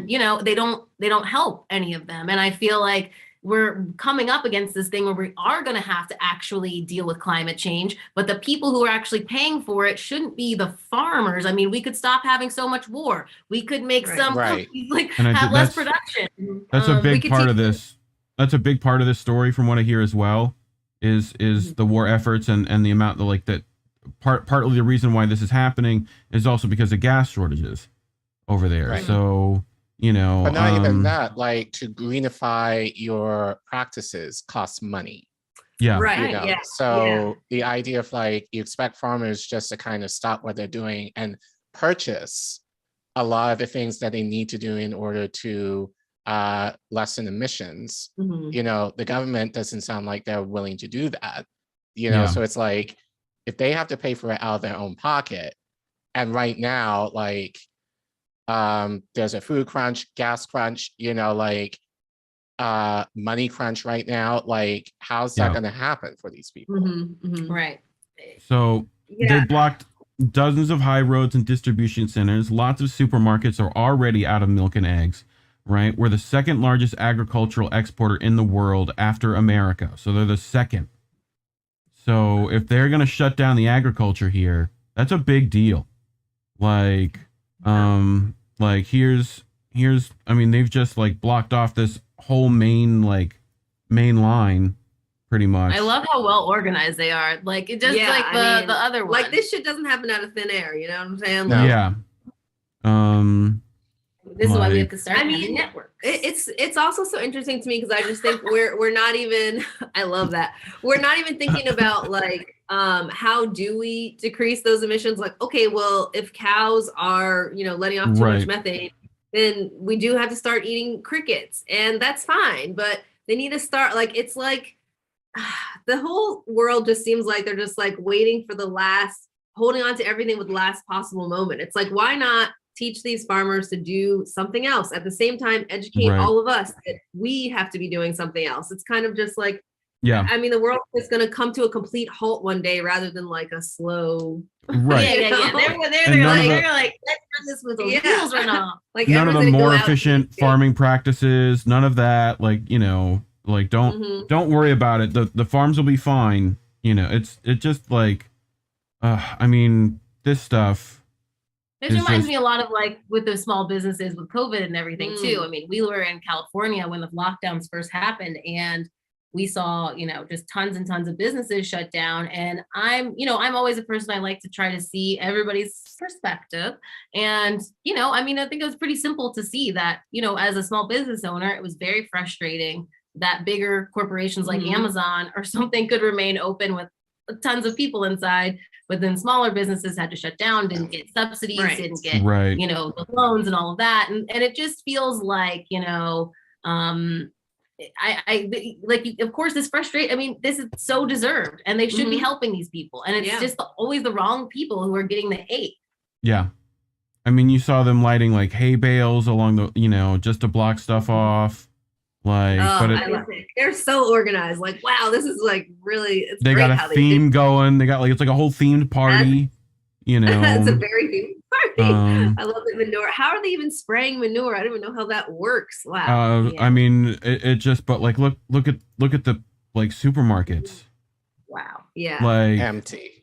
you know, they don't help any of them. And I feel like we're coming up against this thing where we are going to have to actually deal with climate change, but the people who are actually paying for it shouldn't be the farmers. I mean, we could stop having so much war. We could make some companies like have less production. That's a big part of this. That's a big part of this story from what I hear as well, is the war efforts and the amount that like that partly the reason why this is happening is also because of gas shortages over there. So, you know, but not even that, like to greenify your practices costs money. Yeah. Right. You know? So the idea of like, you expect farmers just to kind of stop what they're doing and purchase a lot of the things that they need to do in order to lessen emissions. You know, the government doesn't sound like they're willing to do that. You know, so it's like, if they have to pay for it out of their own pocket, and right now, like, there's a food crunch, gas crunch, you know, like money crunch right now. Like, how's that going to happen for these people? Right. So they blocked dozens of high roads and distribution centers. Lots of supermarkets are already out of milk and eggs, right? We're the second largest agricultural exporter in the world after America. So they're the second. So if they're going to shut down the agriculture here, that's a big deal. Like here's, I mean, they've just like blocked off this whole main line pretty much. I love how well organized they are. Like it just like the other one. Like this shit doesn't happen out of thin air, you know what I'm saying? No. Yeah. This is why we have to start. I mean, network. It's also so interesting to me because I just think we're not even. I love that we're not even thinking about like how do we decrease those emissions? Like, okay, well, if cows are letting off too much methane, then we do have to start eating crickets, and that's fine. But they need to start it's like the whole world just seems like they're just like waiting for the last, holding on to everything with the last possible moment. It's like, why not teach these farmers to do something else at the same time, educate all of us that we have to be doing something else. It's kind of just like, I mean, the world is going to come to a complete halt one day rather than like a slow. Right. They're like, let's run this with the wheels run off. Like none of the more efficient farming practices, none of that. Like, like don't worry about it. The farms will be fine. It just like, I mean, this stuff. It reminds me a lot of like with the small businesses with COVID and everything too. I mean, we were in California when the lockdowns first happened, and we saw, just tons and tons of businesses shut down. And I'm always a person, I like to try to see everybody's perspective. And, I mean, I think it was pretty simple to see that, as a small business owner, it was very frustrating that bigger corporations like Amazon or something could remain open with tons of people inside, but then smaller businesses had to shut down, didn't get subsidies, didn't get, the loans and all of that. And it just feels like, of course this frustrates. I mean, this is so deserved and they should be helping these people. And it's just always the wrong people who are getting the hate. Yeah. I mean, you saw them lighting like hay bales along the, just to block stuff off. Like, but I love it. They're so organized. Like, wow, this is like really. They got a theme going. They got it's like a whole themed party. It's a very themed party. I love the manure. How are they even spraying manure? I don't even know how that works. Wow. I mean, it just. But like, look at the like supermarkets. Wow. Yeah. Like empty.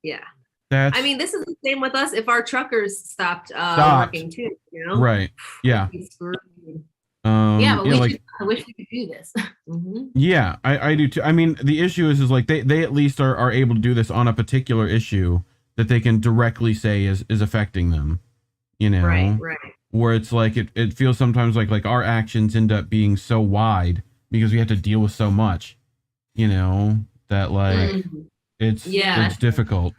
Yeah. That's. I mean, this is the same with us. If our truckers stopped. Working too, Right. Yeah. But I wish we could do this. Yeah, I do too. I mean, the issue is like they at least are able to do this on a particular issue that they can directly say is affecting them. Right. Where it's like it feels sometimes like our actions end up being so wide because we have to deal with so much. That like it's difficult.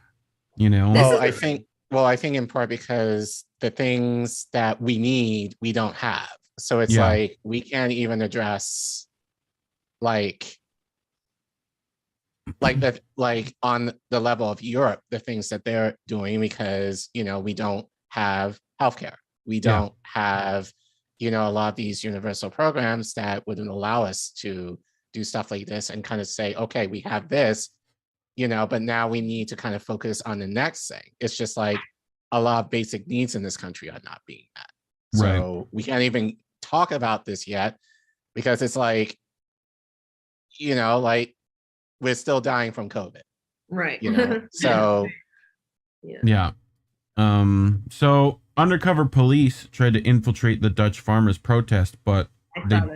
Well, I think in part because the things that we need we don't have. So it's like we can't even address like on the level of Europe, the things that they're doing because, we don't have healthcare. We don't have, a lot of these universal programs that wouldn't allow us to do stuff like this and kind of say, okay, we have this, but now we need to kind of focus on the next thing. It's just like a lot of basic needs in this country are not being met. So we can't even talk about this yet because it's like, like we're still dying from COVID. Right. So. Yeah. So undercover police tried to infiltrate the Dutch farmers' protest, but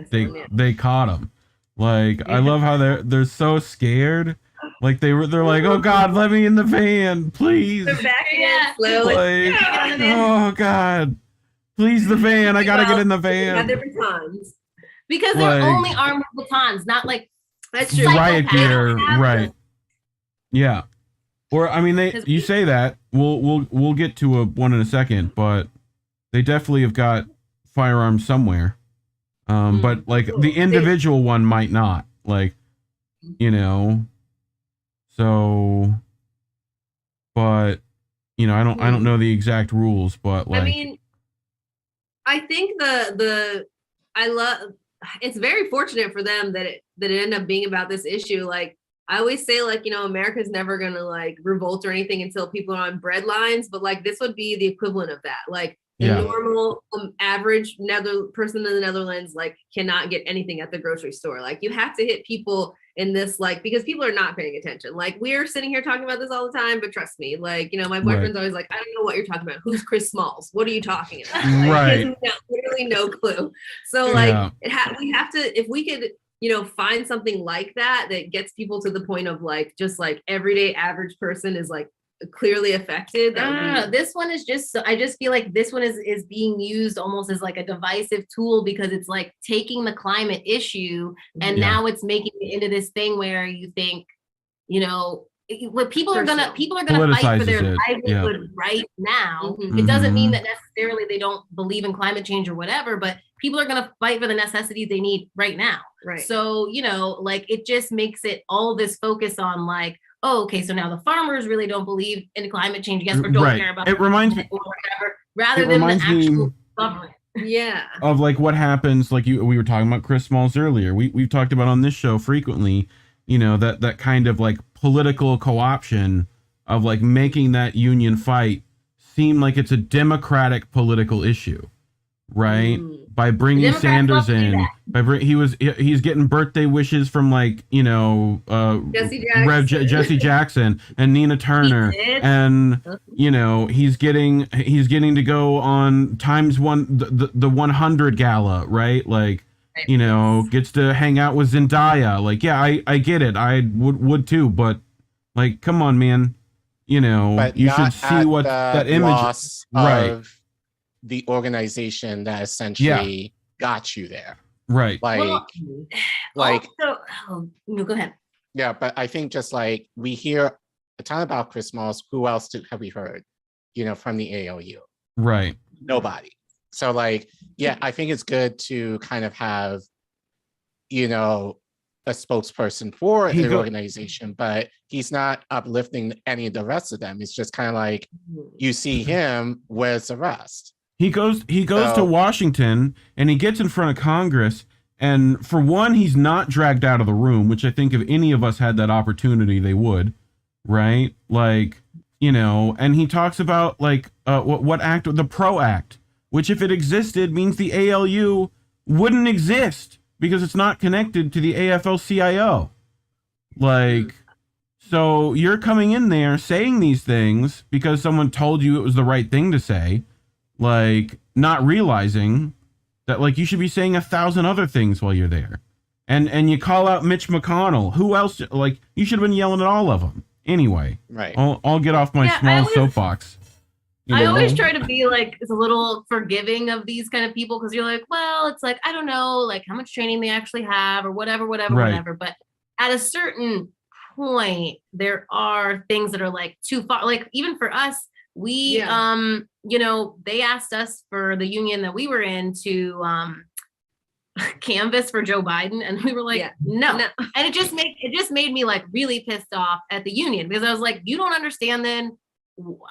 they caught them. Like, I love how they're so scared. Like they're like, oh God, let me in the van, please. They're backing in slowly. Oh God. Please, the van. I gotta get in the van. Have their batons. Because they're only armed with batons, not like that's true. Riot gear, right? Yeah. Or I mean, you say that we'll get to one in a second, but they definitely have got firearms somewhere. But like the individual one might not. Like, So, but I don't know the exact rules, but like. I mean, I think it's very fortunate for them that it ended up being about this issue. Like I always say, like, America's never gonna like revolt or anything until people are on bread lines, but like this would be the equivalent of that. Like the normal average person in the Netherlands like cannot get anything at the grocery store. Like you have to hit people in this, like, because people are not paying attention. Like, we're sitting here talking about this all the time, but trust me, like, you know, my boyfriend's always like, I don't know what you're talking about. Who's Chris Smalls? What are you talking about? Like, he has literally no clue. So like, we have to, if we could, you know, find something like that that gets people to the point of like, just like everyday average person is like clearly affected. This one is just, I just feel like this one is being used almost as like a divisive tool, because it's like taking the climate issue and now it's making it into this thing where you think, you know, what people are gonna fight for their livelihood right now. It doesn't mean that necessarily they don't believe in climate change or whatever, but people are gonna fight for the necessities they need right now. Right. So, you know, like, it just makes it all this focus on like, oh, okay, so now the farmers really don't believe in climate change, yes, or don't care about it. Reminds me, or whatever, rather than the actual government. Yeah. Of like what happens, like we were talking about Chris Smalls earlier. We've talked about on this show frequently, you know, that kind of like political co-option of like making that union fight seem like it's a democratic political issue, right? By bringing Sanders in, he's getting birthday wishes from like, you know, Jesse Jackson and Nina Turner, and you know, he's getting to go on the 100 gala, right? Like, you know, gets to hang out with Zendaya. Like, yeah, I get it, I would too, but like, come on, man, you know, but you should see what that image of the organization that essentially got you there. Right. Like, no, go ahead. Yeah, but I think just like we hear a ton about Chris Smalls, who else have we heard, you know, from the ALU? Right. Nobody. So like, yeah, I think it's good to kind of have, you know, a spokesperson for the organization, but he's not uplifting any of the rest of them. It's just kind of like, you see him, where's the rest? He goes to Washington and he gets in front of Congress, and for one, he's not dragged out of the room, which I think if any of us had that opportunity, they would, right? Like, you know, and he talks about like what act, the PRO Act, which if it existed means the ALU wouldn't exist because it's not connected to the AFL-CIO. Like, so you're coming in there saying these things because someone told you it was the right thing to say, like not realizing that like you should be saying 1,000 other things while you're there. And you call out Mitch McConnell. Who else? Like, you should have been yelling at all of them. Anyway, right. I'll get off my small soapbox. I always try to be like, it's a little forgiving of these kind of people, because you're like, well, it's like, I don't know, like how much training they actually have or whatever. But at a certain point, there are things that are like too far. Like even for us, we, you know, they asked us for the union that we were in to canvass for Joe Biden, and we were like, no. And it just made me like really pissed off at the union, because I was like, you don't understand then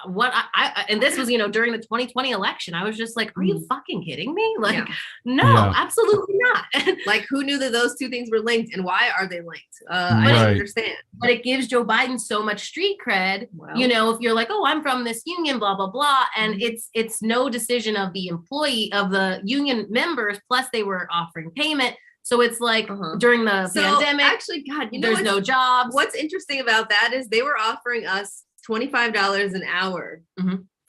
what I and this was, you know, during the 2020 election. I was just like, are you fucking kidding me? Like, no, absolutely not. Like, who knew that those two things were linked, and why are they linked? I don't understand. But it gives Joe Biden so much street cred, you know, if you're like, oh, I'm from this union, blah, blah, blah. And it's no decision of the employee, of the union members, plus they were offering payment. So it's like during the pandemic, actually, God, you know, there's no jobs. What's interesting about that is they were offering us $25 an hour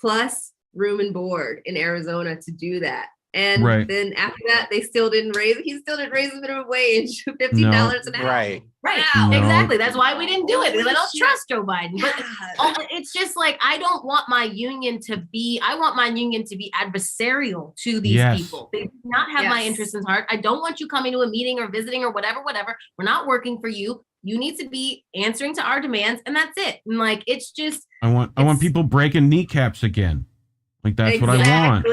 plus room and board in Arizona to do that. And then after that, he still didn't raise the minimum wage to $15 an hour. Right. No. Exactly. That's why we didn't do it, because I don't trust Joe Biden. But it's just like, I want my union to be adversarial to these people. They do not have my interests in heart. I don't want you coming to a meeting or visiting or whatever. We're not working for you. You need to be answering to our demands, and that's it. And like, it's just, I want people breaking kneecaps again. Like, that's what I want.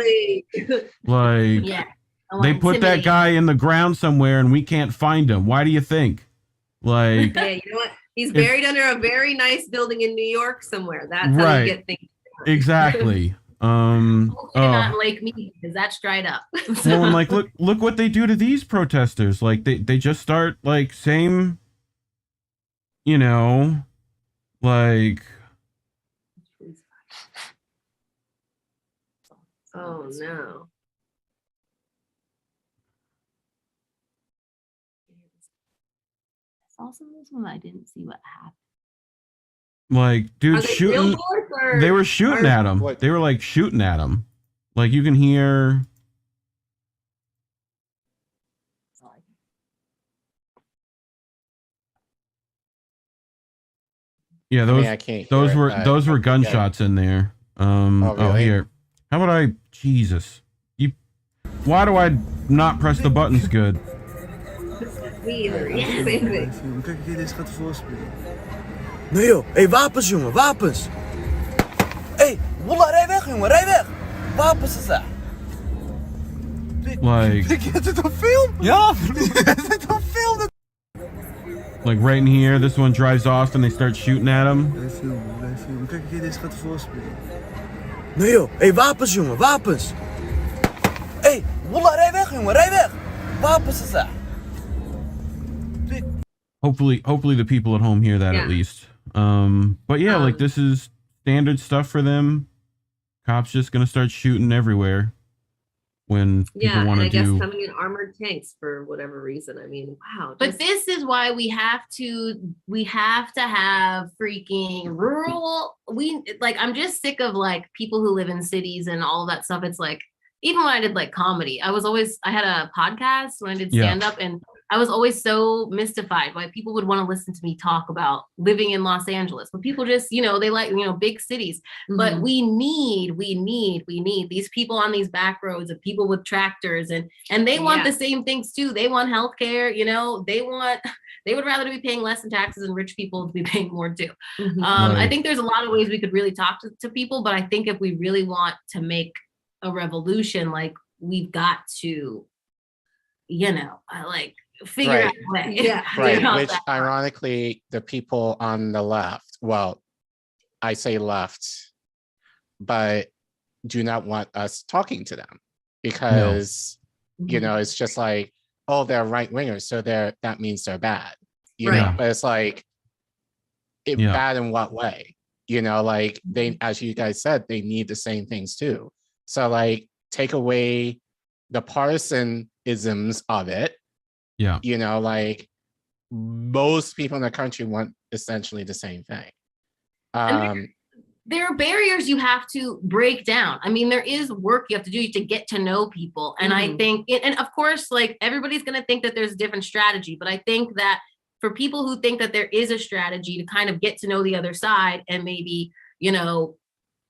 Like, they put that guy in the ground somewhere and we can't find him. Why do you think? Like, yeah, you know what? He's buried under a very nice building in New York somewhere. That's how you get things done. Exactly. Not Lake Mead, because that's dried up. Well, and like, look what they do to these protesters. Like, they just start like same, you know, like. Oh no. saw some of this one. I didn't see what happened. Like, dude, shooting. They were shooting at him. They were like shooting at him. Like you can hear. Yeah, those were gunshots in there. Really? Here. How about I? Jesus, why do I not press the buttons good? Me either. Same thing. Kijk, deze gaat voorspelen. Nee joh, hey, wapens jongen, wapens! Hey, wallah, rij weg jongen, rij weg! Wapens is daar! Like, Is dit een film? Ja! Is dit een film? Like right in here, this one drives off and they start shooting at him. Blijf filmen. Kijk, deze gaat voorspelen. Nee joh, hey, wapens jongen, wapens! Hey, wallah, rij weg jongen, rij weg! Wapens is daar! Hopefully the people at home hear that at least. But yeah, like this is standard stuff for them. Cops just gonna start shooting everywhere when people want to do. I guess coming in armored tanks for whatever reason. I mean, wow. But this is why we have to have freaking rural. I'm just sick of like people who live in cities and all of that stuff. It's like, even when I did like comedy, I had a podcast when I did stand up, and I was always so mystified why people would want to listen to me talk about living in Los Angeles. But people just, they like, big cities. Mm-hmm. But we need these people on these back roads and people with tractors and they want the same things too. They want healthcare, they would rather be paying less in taxes and rich people to be paying more too. Mm-hmm. I think there's a lot of ways we could really talk to people, but I think if we really want to make a revolution, like we've got to, figure out a way. Yeah. Right. Which ironically, the people on the left, well, I say left, but do not want us talking to them because, it's just like, oh, they're right wingers. So that means they're bad, know, but it's like, bad in what way? Like they, as you guys said, they need the same things too. So like take away the partisanisms of it. Yeah. Like most people in the country want essentially the same thing. There are barriers you have to break down. I mean, there is work you have to do to get to know people. And I think, and of course, like everybody's going to think that there's a different strategy, but I think that for people who think that there is a strategy to kind of get to know the other side and maybe,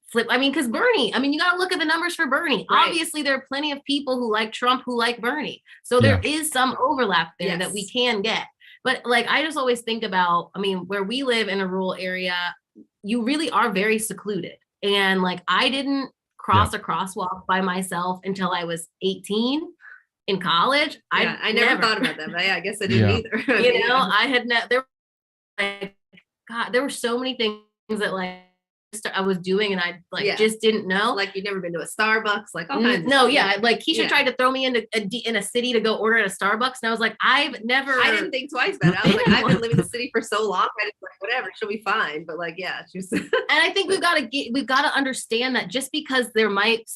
flip. I mean, because Bernie, you got to look at the numbers for Bernie. Right. Obviously, there are plenty of people who like Trump who like Bernie. So there is some overlap there that we can get. But like, I just always think about, where we live in a rural area, you really are very secluded. And like, I didn't cross a crosswalk by myself until I was 18 in college. I never thought about that, but I guess I didn't either. I had there were so many things that like, I was doing and I just didn't know. Like you'd never been to a Starbucks, like all kinds of like Keisha tried to throw me into in a city to go order at a Starbucks, and I was like, I didn't think twice about it. I was like, I've been living in the city for so long, I just like whatever, she'll be fine. But like, she was and I think we've got to understand that just because like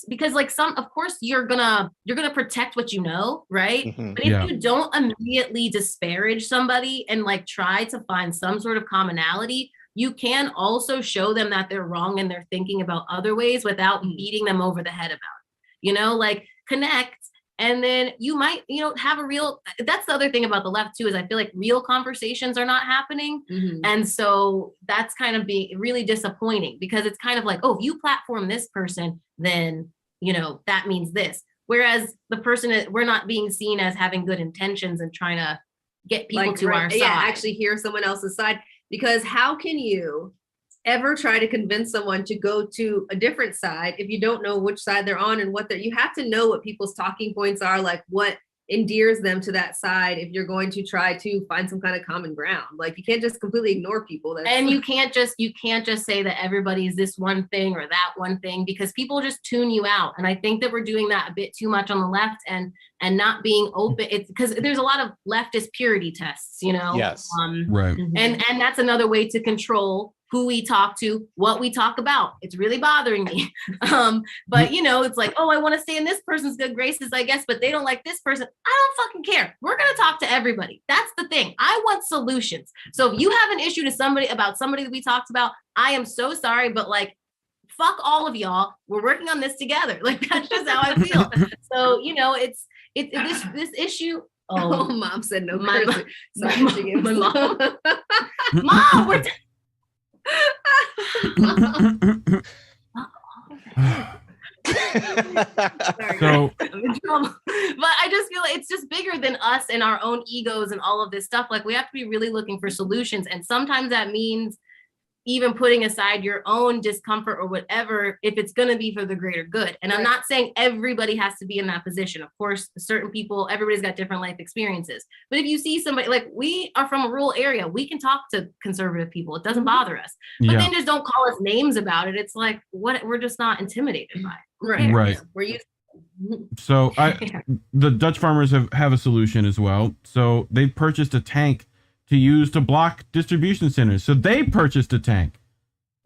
of course you're gonna protect what you know, right? Mm-hmm. But if you don't immediately disparage somebody and like try to find some sort of commonality, you can also show them that they're wrong and they're thinking about other ways without beating them over the head about it. Like connect. And then you might, have a real, that's the other thing about the left too, is I feel like real conversations are not happening. Mm-hmm. And so that's kind of being really disappointing because it's kind of like, oh, if you platform this person, then, that means this. Whereas the person, we're not being seen as having good intentions and trying to get people to our side. Yeah, actually hear someone else's side. Because how can you ever try to convince someone to go to a different side if you don't know which side they're on and you have to know what people's talking points are, like what endears them to that side if you're going to try to find some kind of common ground. Like you can't just completely ignore people. And you can't just say that everybody is this one thing or that one thing because people just tune you out. And I think that we're doing that a bit too much on the left and not being open. It's because there's a lot of leftist purity tests, Yes. Right. And that's another way to control who we talk to, what we talk about. It's really bothering me. But you know, it's like, oh, I want to stay in this person's good graces, I guess, but they don't like this person. I don't fucking care. We're going to talk to everybody. That's the thing. I want solutions. So if you have an issue to somebody about somebody that we talked about, I am so sorry, but like, fuck all of y'all. We're working on this together. Like, that's just how I feel. So, you know, it's this issue. Oh, mom said no. My mom. Mom, we're So, but I just feel like it's just bigger than us and our own egos and all of this stuff. Like, we have to be really looking for solutions, and sometimes that means even putting aside your own discomfort or whatever, if it's going to be for the greater good. And I'm not saying everybody has to be in that position. Of course, certain people, everybody's got different life experiences. But if you see somebody, like, we are from a rural area, we can talk to conservative people. It doesn't bother us. But then just don't call us names about it. It's like, what? We're just not intimidated by it. Right. We're used. So the Dutch farmers have a solution as well. So they purchased a tank to use to block distribution centers. So they purchased a tank.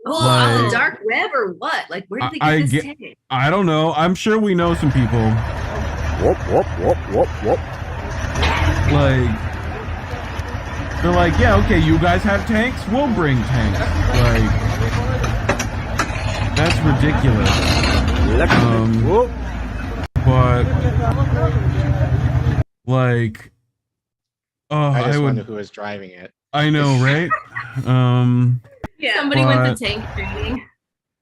Oh, on the dark web or what? Like, where did they get this tank? I don't know. I'm sure we know some people. Like, they're like, yeah, okay, you guys have tanks? We'll bring tanks. Like, that's ridiculous. But, like, I just wonder who was driving it. I know, right? Somebody went to tank training.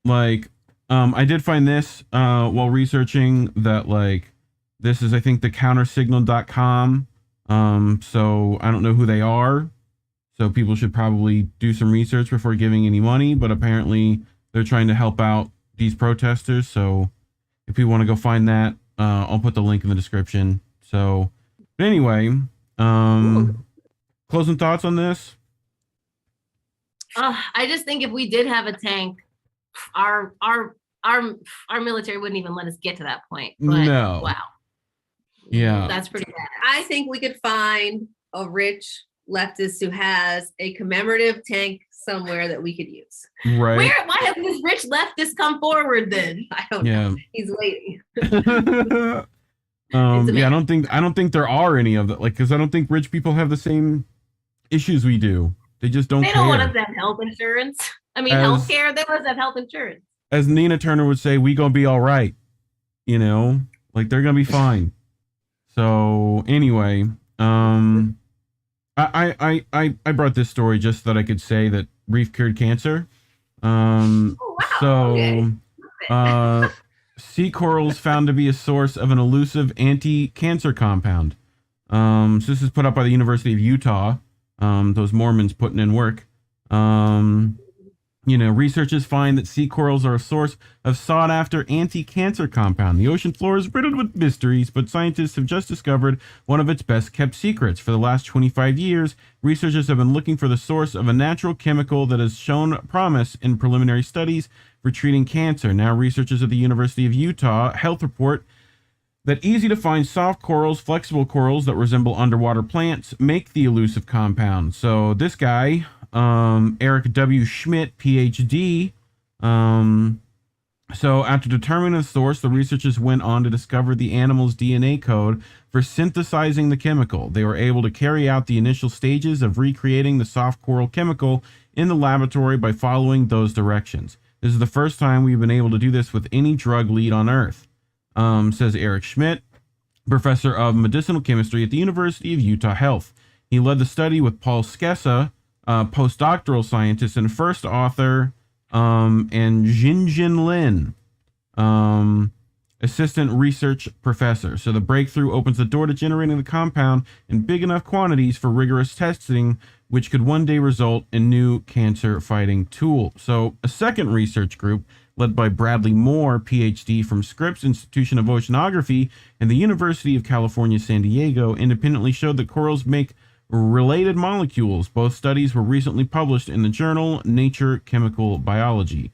Like, I did find this while researching that, like, this is, I think, the countersignal.com. So I don't know who they are. So people should probably do some research before giving any money. But apparently they're trying to help out these protesters. So if you want to go find that, I'll put the link in the description. So, but anyway, closing thoughts on this? I just think if we did have a tank, our military wouldn't even let us get to that point. But no. Wow. Yeah. That's pretty bad. I think we could find a rich leftist who has a commemorative tank somewhere that we could use. Right. Why hasn't this rich leftist come forward then? I don't know. He's waiting. I don't think there are any of that. Like, because I don't think rich people have the same issues we do. They just don't care. They don't want us to have health insurance. I mean, healthcare, they want us to have health insurance. As Nina Turner would say, we gonna be all right. You know, like, they're gonna be fine. So anyway, I brought this story just so that I could say that Reef cured cancer. Sea corals found to be a source of an elusive anti-cancer compound. So this is put up by the University of Utah. Those Mormons putting in work. Researchers find that sea corals are a source of sought-after anti-cancer compound. The ocean floor is riddled with mysteries, but scientists have just discovered one of its best-kept secrets. For the last 25 years, researchers have been looking for the source of a natural chemical that has shown promise in preliminary studies for treating cancer. Now, researchers at the University of Utah Health report that easy-to-find soft corals, flexible corals that resemble underwater plants, make the elusive compound. So this guy, Eric W. Schmidt, PhD. So after determining the source, the researchers went on to discover the animal's DNA code for synthesizing the chemical. They were able to carry out the initial stages of recreating the soft coral chemical in the laboratory by following those directions. This is the first time we've been able to do this with any drug lead on Earth, says Eric Schmidt, professor of medicinal chemistry at the University of Utah Health. He led the study with Paul Skessa, postdoctoral scientist and first author, and Jinjin Lin, assistant research professor. So the breakthrough opens the door to generating the compound in big enough quantities for rigorous testing, which could one day result in new cancer-fighting tool. So a second research group, led by Bradley Moore, PhD from Scripps Institution of Oceanography and the University of California, San Diego, independently showed that corals make related molecules. Both studies were recently published in the journal Nature Chemical Biology.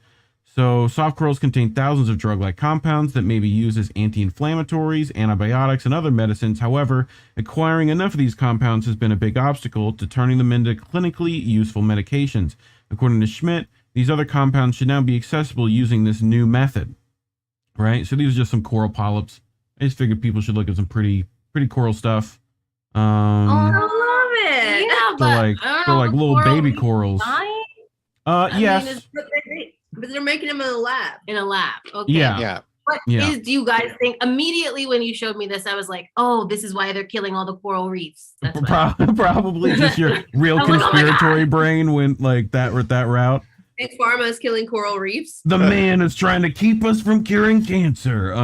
So soft corals contain thousands of drug-like compounds that may be used as anti-inflammatories, antibiotics, and other medicines. However, acquiring enough of these compounds has been a big obstacle to turning them into clinically useful medications. According to Schmidt, these other compounds should now be accessible using this new method, right? So these are just some coral polyps. I just figured people should look at some pretty coral stuff. I love it. Yeah, they're like little baby corals. Yes. But they're making them in a lab. In a lab. Okay. Yeah. What do you guys think? Immediately when you showed me this, I was like, oh, this is why they're killing all the coral reefs. Probably just your real conspiratory brain went like that route. Big Pharma is killing coral reefs. The man is trying to keep us from curing cancer.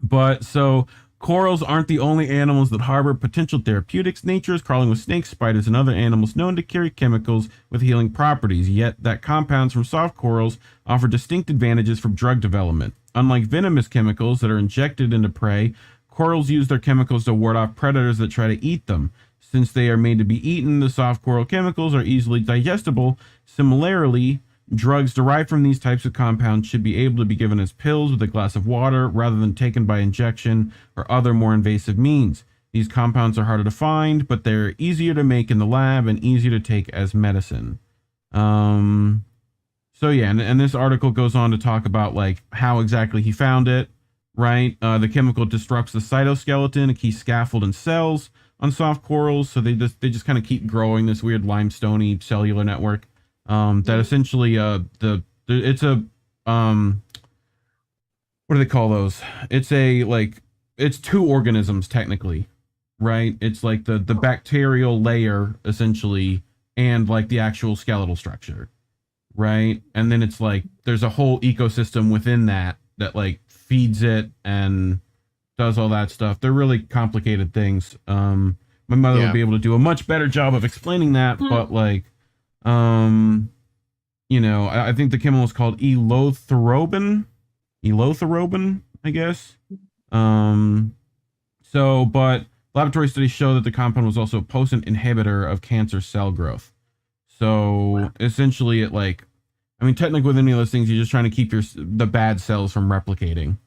But so corals aren't the only animals that harbor potential therapeutics. Nature is crawling with snakes, spiders, and other animals known to carry chemicals with healing properties, yet that compounds from soft corals offer distinct advantages for drug development. Unlike venomous chemicals that are injected into prey, corals use their chemicals to ward off predators that try to eat them. Since they are made to be eaten, the soft coral chemicals are easily digestible. Similarly, drugs derived from these types of compounds should be able to be given as pills with a glass of water rather than taken by injection or other more invasive means. These compounds are harder to find, but they're easier to make in the lab and easier to take as medicine. So yeah, and this article goes on to talk about like how exactly he found it, right? The chemical disrupts the cytoskeleton, a key scaffold in cells on soft corals, so they just kind of keep growing this weird limestoney cellular network. That essentially it's a what do they call those? It's two organisms technically, right? It's like the bacterial layer essentially and like the actual skeletal structure, right? And then it's like there's a whole ecosystem within that like feeds it and does all that stuff. They're really complicated things. My mother would be able to do a much better job of explaining that, but like you know, I think the chemical is called eleuthorobin, I guess. But laboratory studies show that the compound was also a potent inhibitor of cancer cell growth. So essentially it like, I mean, technically with any of those things, you're just trying to keep the bad cells from replicating.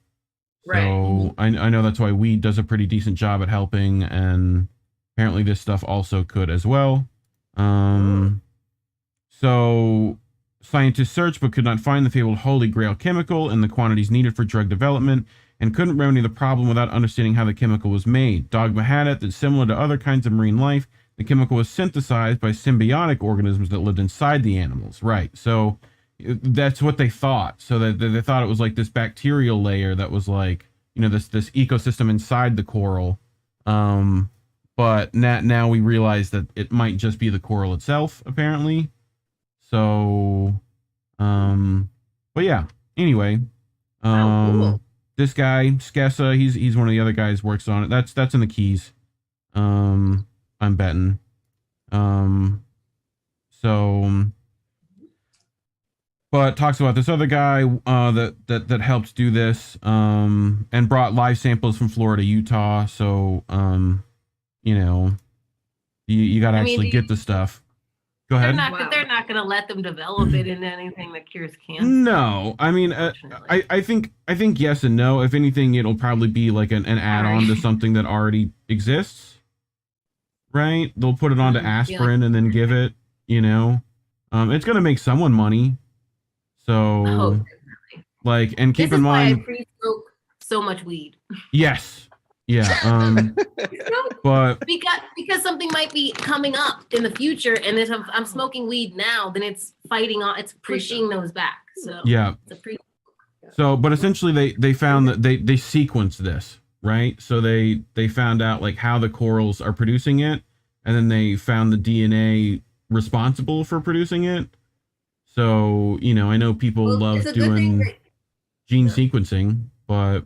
Right. So I know that's why weed does a pretty decent job at helping, and apparently this stuff also could as well. So scientists searched but could not find the fabled holy grail chemical in the quantities needed for drug development, and couldn't remedy the problem without understanding how the chemical was made. Dogma had it that similar to other kinds of marine life, the chemical was synthesized by symbiotic organisms that lived inside the animals. Right. So that's what they thought. So that they thought it was like this bacterial layer that was like, you know, this ecosystem inside the coral. But now we realize that it might just be the coral itself, apparently. So, but yeah, anyway, cool. This guy, Skessa, he's one of the other guys works on it. That's in the Keys. I'm betting. But talks about this other guy, that helped do this, and brought live samples from Florida, Utah. So, you know, you got to actually get the stuff. Go ahead. They're not going to let them develop it into anything that cures cancer. No, I mean, I think yes and no. If anything, it'll probably be like an add-on to something that already exists, right? They'll put it onto aspirin and then give it. You know, it's going to make someone money. So, like, and keep in mind, I pre-smoke so much weed. Yes. Yeah. But because something might be coming up in the future, and if I'm smoking weed now, then it's it's pushing those back. So yeah. But essentially they found that they sequenced this, right? So they found out like how the corals are producing it, and then they found the DNA responsible for producing it. So, you know, I know people love doing gene sequencing, but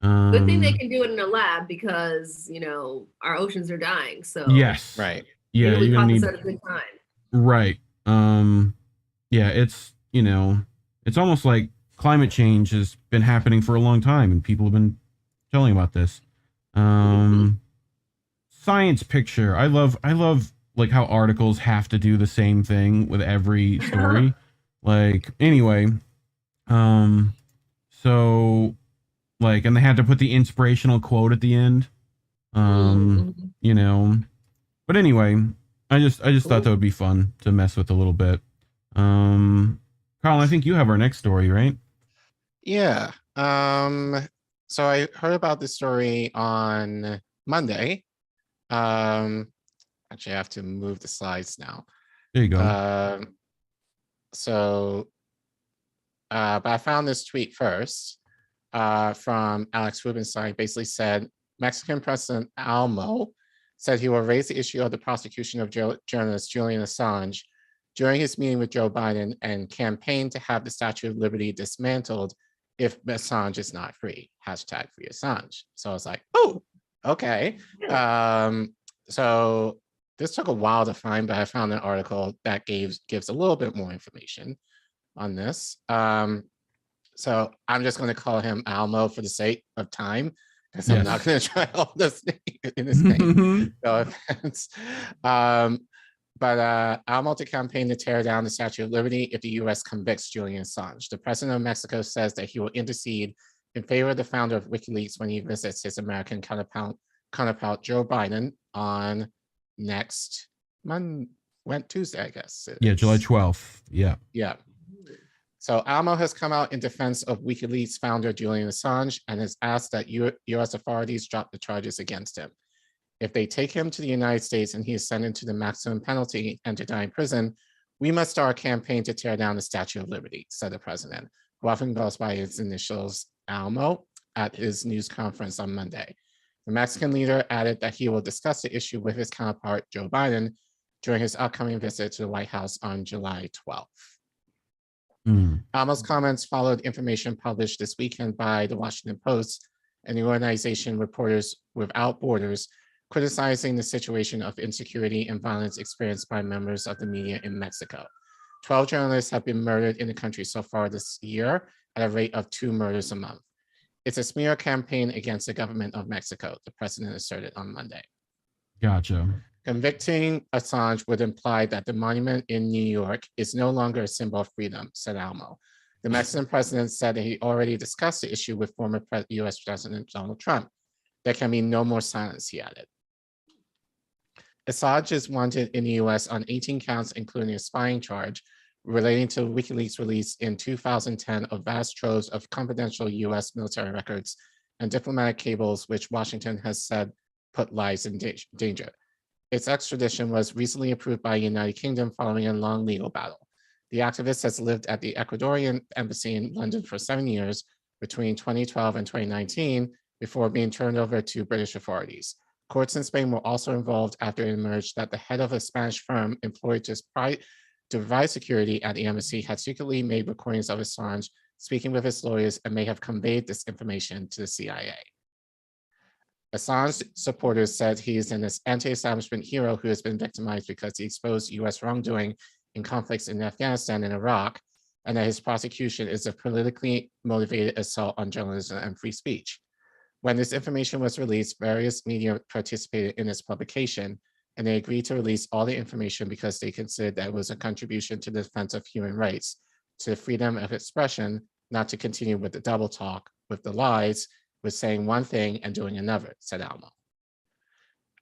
good thing they can do it in a lab, because, you know, our oceans are dying. So yes, right, yeah, you're gonna need at a good time. Right. Yeah, it's, you know, it's almost like climate change has been happening for a long time, and people have been telling about this. Science picture. I love like how articles have to do the same thing with every story. Like, anyway, so like, and they had to put the inspirational quote at the end. You know, but anyway, I just thought that would be fun to mess with a little bit. Colin, I think you have our next story, right? Yeah. So I heard about this story on Monday. Actually, I have to move the slides now. There you go. But I found this tweet first from Alex Rubenstein. Basically said Mexican President ALMO said he will raise the issue of the prosecution of journalist Julian Assange during his meeting with Joe Biden and campaign to have the Statue of Liberty dismantled if Assange is not free. Hashtag free Assange. So I was like, oh, okay. So this took a while to find, but I found an article that gives a little bit more information on this. So I'm just going to call him ALMO for the sake of time, because I'm not going to try all this in his name. No offense. But ALMO to campaign to tear down the Statue of Liberty if the U.S. convicts Julian Assange. The president of Mexico says that he will intercede in favor of the founder of WikiLeaks when he visits his American counterpart Joe Biden on next Tuesday, I guess. Yeah, July 12th. Yeah. Yeah. So ALMO has come out in defense of WikiLeaks founder Julian Assange and has asked that U.S. authorities drop the charges against him. If they take him to the United States and he is sentenced to the maximum penalty and to die in prison, we must start a campaign to tear down the Statue of Liberty, said the president, who often goes by his initials ALMO, at his news conference on Monday. The Mexican leader added that he will discuss the issue with his counterpart, Joe Biden, during his upcoming visit to the White House on July 12th. ALMO's comments followed information published this weekend by the Washington Post and the organization Reporters Without Borders, criticizing the situation of insecurity and violence experienced by members of the media in Mexico. 12 journalists have been murdered in the country so far this year at a rate of 2 murders a month. It's a smear campaign against the government of Mexico, the president asserted on Monday. Gotcha. Convicting Assange would imply that the monument in New York is no longer a symbol of freedom, said ALMO. The Mexican president said that he already discussed the issue with former US President Donald Trump. There can be no more silence, he added. Assange is wanted in the US on 18 counts, including a spying charge relating to WikiLeaks release in 2010 of vast troves of confidential US military records and diplomatic cables, which Washington has said put lives in danger. Its extradition was recently approved by the United Kingdom following a long legal battle. The activist has lived at the Ecuadorian embassy in London for 7 years between 2012 and 2019 before being turned over to British authorities. Courts in Spain were also involved after it emerged that the head of a Spanish firm employed to provide security at the embassy had secretly made recordings of Assange speaking with his lawyers and may have conveyed this information to the CIA. Assange supporters said he is an anti-establishment hero who has been victimized because he exposed US wrongdoing in conflicts in Afghanistan and Iraq, and that his prosecution is a politically motivated assault on journalism and free speech. When this information was released, various media participated in its publication, and they agreed to release all the information because they considered that it was a contribution to the defense of human rights, to freedom of expression, not to continue with the double talk, with the lies, with saying one thing and doing another, said ALMO.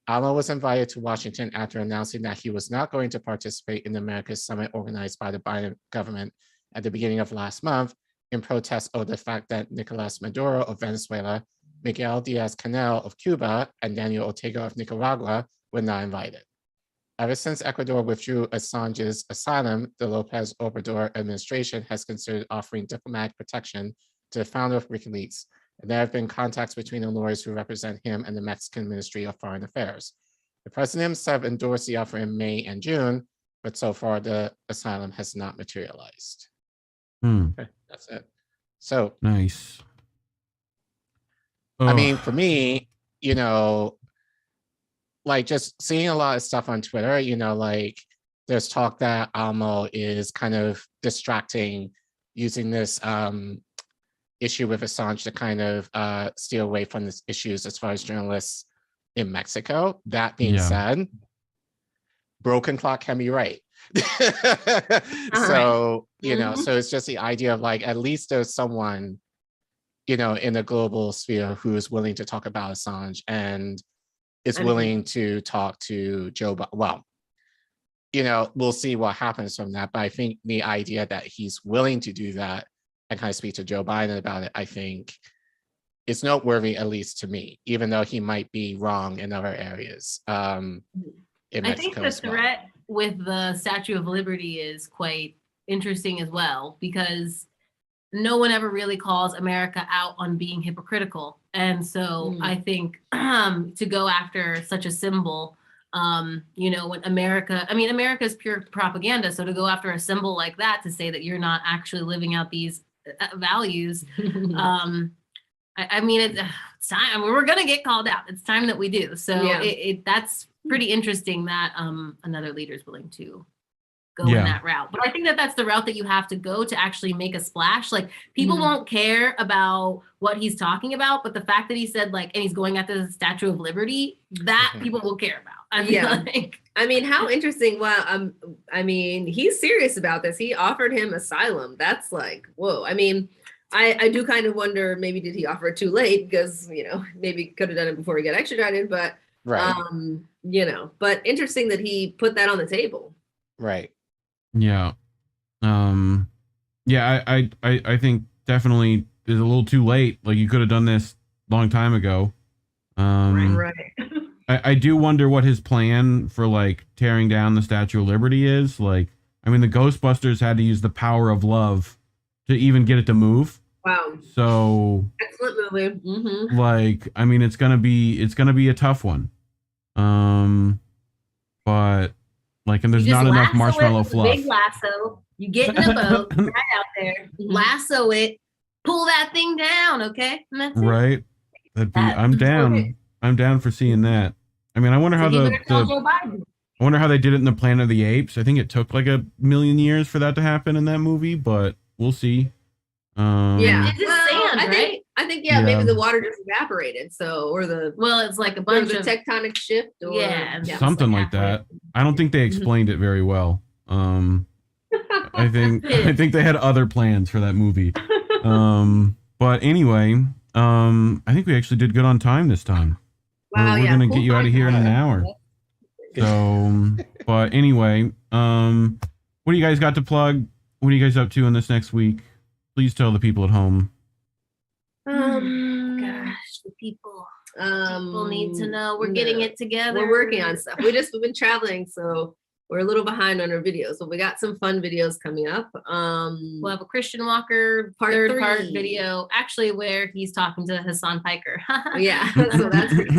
ALMO was invited to Washington after announcing that he was not going to participate in the Americas Summit organized by the Biden government at the beginning of last month in protest of the fact that Nicolas Maduro of Venezuela, Miguel Diaz-Canel of Cuba, and Daniel Ortega of Nicaragua were not invited. Ever since Ecuador withdrew Assange's asylum, the Lopez Obrador administration has considered offering diplomatic protection to the founder of WikiLeaks, and there have been contacts between the lawyers who represent him and the Mexican Ministry of Foreign Affairs. The president himself endorsed the offer in May and June, but so far the asylum has not materialized. Okay, that's it. So nice. I mean, for me, you know, like just seeing a lot of stuff on Twitter, you know, like there's talk that ALMO is kind of distracting, using this issue with Assange to kind of steer away from these issues as far as journalists in Mexico. That being said, broken clock can be right. So, you know, so it's just the idea of like, at least there's someone, you know, in the global sphere who is willing to talk about Assange and is willing to talk to Joe Biden. Well, we'll see what happens from that. But I think the idea that he's willing to do that and kind of speak to Joe Biden about it, I think it's noteworthy, at least to me, even though he might be wrong in other areas. In I think the threat with the Statue of Liberty is quite interesting as well, because no one ever really calls America out on being hypocritical. And so I think to go after such a symbol, when America's pure propaganda. So to go after a symbol like that, to say that you're not actually living out these values, it's time. We're going to get called out. It's time that we do. So that's pretty interesting that another leader is willing to go in that route. But I think that that's the route that you have to go to actually make a splash. Like, people won't care about what he's talking about, but the fact that he said, like, and he's going after the Statue of Liberty, that people will care about. How interesting. Wow. He's serious about this. He offered him asylum. That's like, whoa. I do kind of wonder, maybe did he offer it too late? Because, maybe could have done it before he got extradited, but, but interesting that he put that on the table. Right. Yeah. I think definitely is a little too late. Like, you could have done this a long time ago. Right. I do wonder what his plan for, like, tearing down the Statue of Liberty is. Like, the Ghostbusters had to use the power of love to even get it to move. Wow. So excellent movie. Mm-hmm. Like, it's gonna be a tough one. But like, and there's not enough marshmallow fluff. Big lasso. You get in a boat, right out there, lasso it, pull that thing down, okay? And that's right. That'd be. I'm down. I'm down for seeing that. I wonder how I wonder how they did it in the Planet of the Apes. I think it took like 1 million years for that to happen in that movie, but we'll see. It's just sand, right? I think maybe the water just evaporated. So, or it's like a bunch of tectonic shift, or something like that. I don't think they explained it very well. I think they had other plans for that movie. But anyway, I think we actually did good on time this time. Wow, we're gonna get you out of here in an hour. So, but anyway, what do you guys got to plug? What are you guys up to in this next week? Please tell the people at home. The people. People need to know we're getting it together. We're working on stuff. We've been traveling, so we're a little behind on our videos, but we got some fun videos coming up. We'll have a Christian Walker third part video, actually, where he's talking to Hassan Piker. Yeah, so that's great.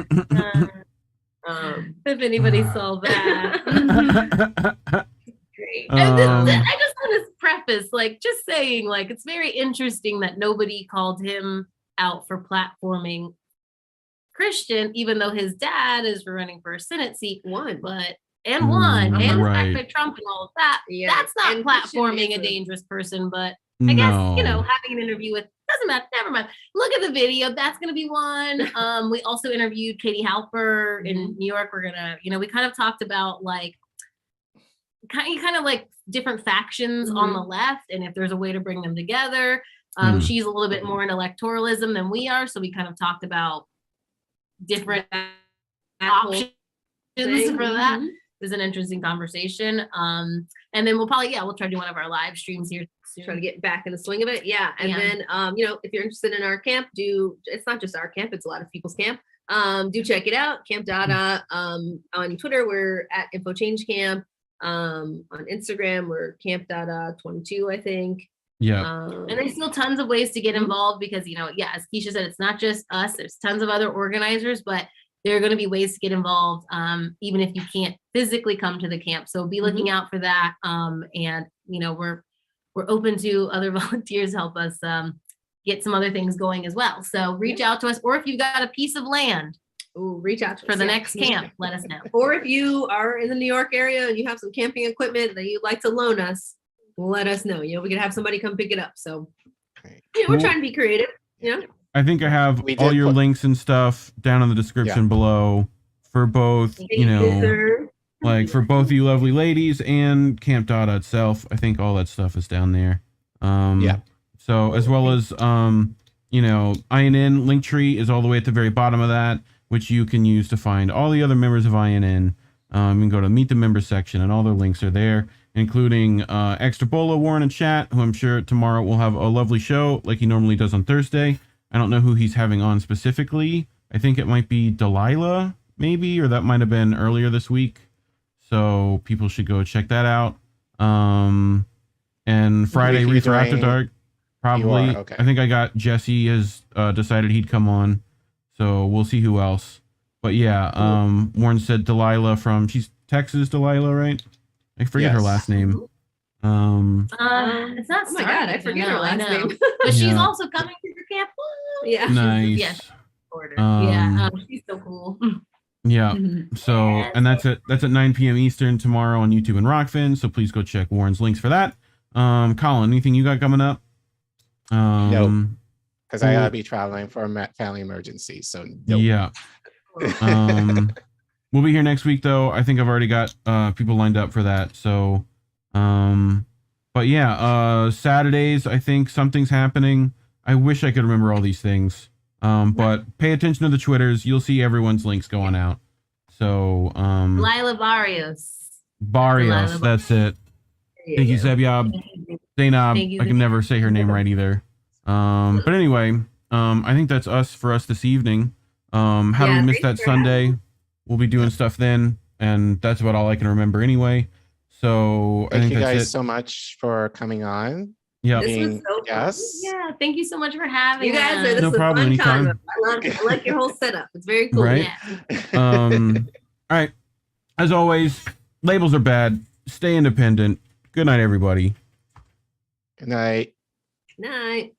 If anybody saw that. Great. I just want to preface, just saying, it's very interesting that nobody called him out for platforming Christian, even though his dad is running for a Senate seat, and won, and the fact that Trump and all of that. Yeah, that's not platforming a dangerous person, but I guess, having an interview with, doesn't matter, never mind. Look at the video, that's going to be one. We also interviewed Katie Halper in New York. We're going to, we kind of talked about kind of different factions on the left, and if there's a way to bring them together. She's a little bit more in electoralism than we are, so we kind of talked about different options for that. It was an interesting conversation. And then we'll probably, we'll try to do one of our live streams here soon. Try to get back in the swing of it. Yeah. And then, if you're interested in our camp, it's not just our camp, it's a lot of people's camp. Do check it out. Camp Dada. On Twitter, we're at Info Change Camp. On Instagram, we're Camp Dada 22, I think. Yeah. And there's still tons of ways to get involved because, as Keisha said, it's not just us. There's tons of other organizers, but there are going to be ways to get involved, even if you can't physically come to the camp. So be looking out for that. And, we're open to other volunteers to help us get some other things going as well. So reach out to us, or if you've got a piece of land, reach out to for us the next camp, let us know. Or if you are in the New York area and you have some camping equipment that you'd like to loan us, let us know. We could have somebody come pick it up. So we're trying to be creative. I think I have all your links and stuff down in the description below for both, for both of you lovely ladies and Camp Dada itself. I think all that stuff is down there. So as well as, INN, Linktree is all the way at the very bottom of that, which you can use to find all the other members of INN. You can go to Meet the Members section, and all their links are there, including Extra Bola, Warren, and Chat, who I'm sure tomorrow will have a lovely show like he normally does on Thursday. I don't know who he's having on specifically. I think it might be Delilah, maybe, or that might have been earlier this week. So people should go check that out. And Friday, Reefer After Dark, probably. Okay. I think I got Jesse has decided he'd come on. So we'll see who else. But yeah, Warren said Delilah she's Texas Delilah, right? I forget her last name. It's not. Oh my God, I forget her last name. But she's also coming to your camp. Yeah. Nice. Yeah. She's so cool. Yeah. So, and that's at 9 p.m. Eastern tomorrow on YouTube and Rockfin. So please go check Warren's links for that. Colin, anything you got coming up? No, because I gotta be traveling for a family emergency. So nope. Yeah. We'll be here next week, though. I think I've already got people lined up for that. So, but yeah, Saturdays, I think something's happening. I wish I could remember all these things. But pay attention to the Twitters. You'll see everyone's links going out. So, Lila Barrios. That's it. Thank you, Zebyab. Zainab. I can never say her name right either. But anyway, I think that's for us this evening. How do we miss that Sunday? We'll be doing stuff then, and that's about all I can remember anyway. So thank you guys so much for coming on. Yeah. This was so yes. Yeah. Thank you so much for having you guys. This no was problem. fun Anytime. time. I like your whole setup. It's very cool. Right. Yeah. All right. As always, labels are bad. Stay independent. Good night, everybody. Good night. Night.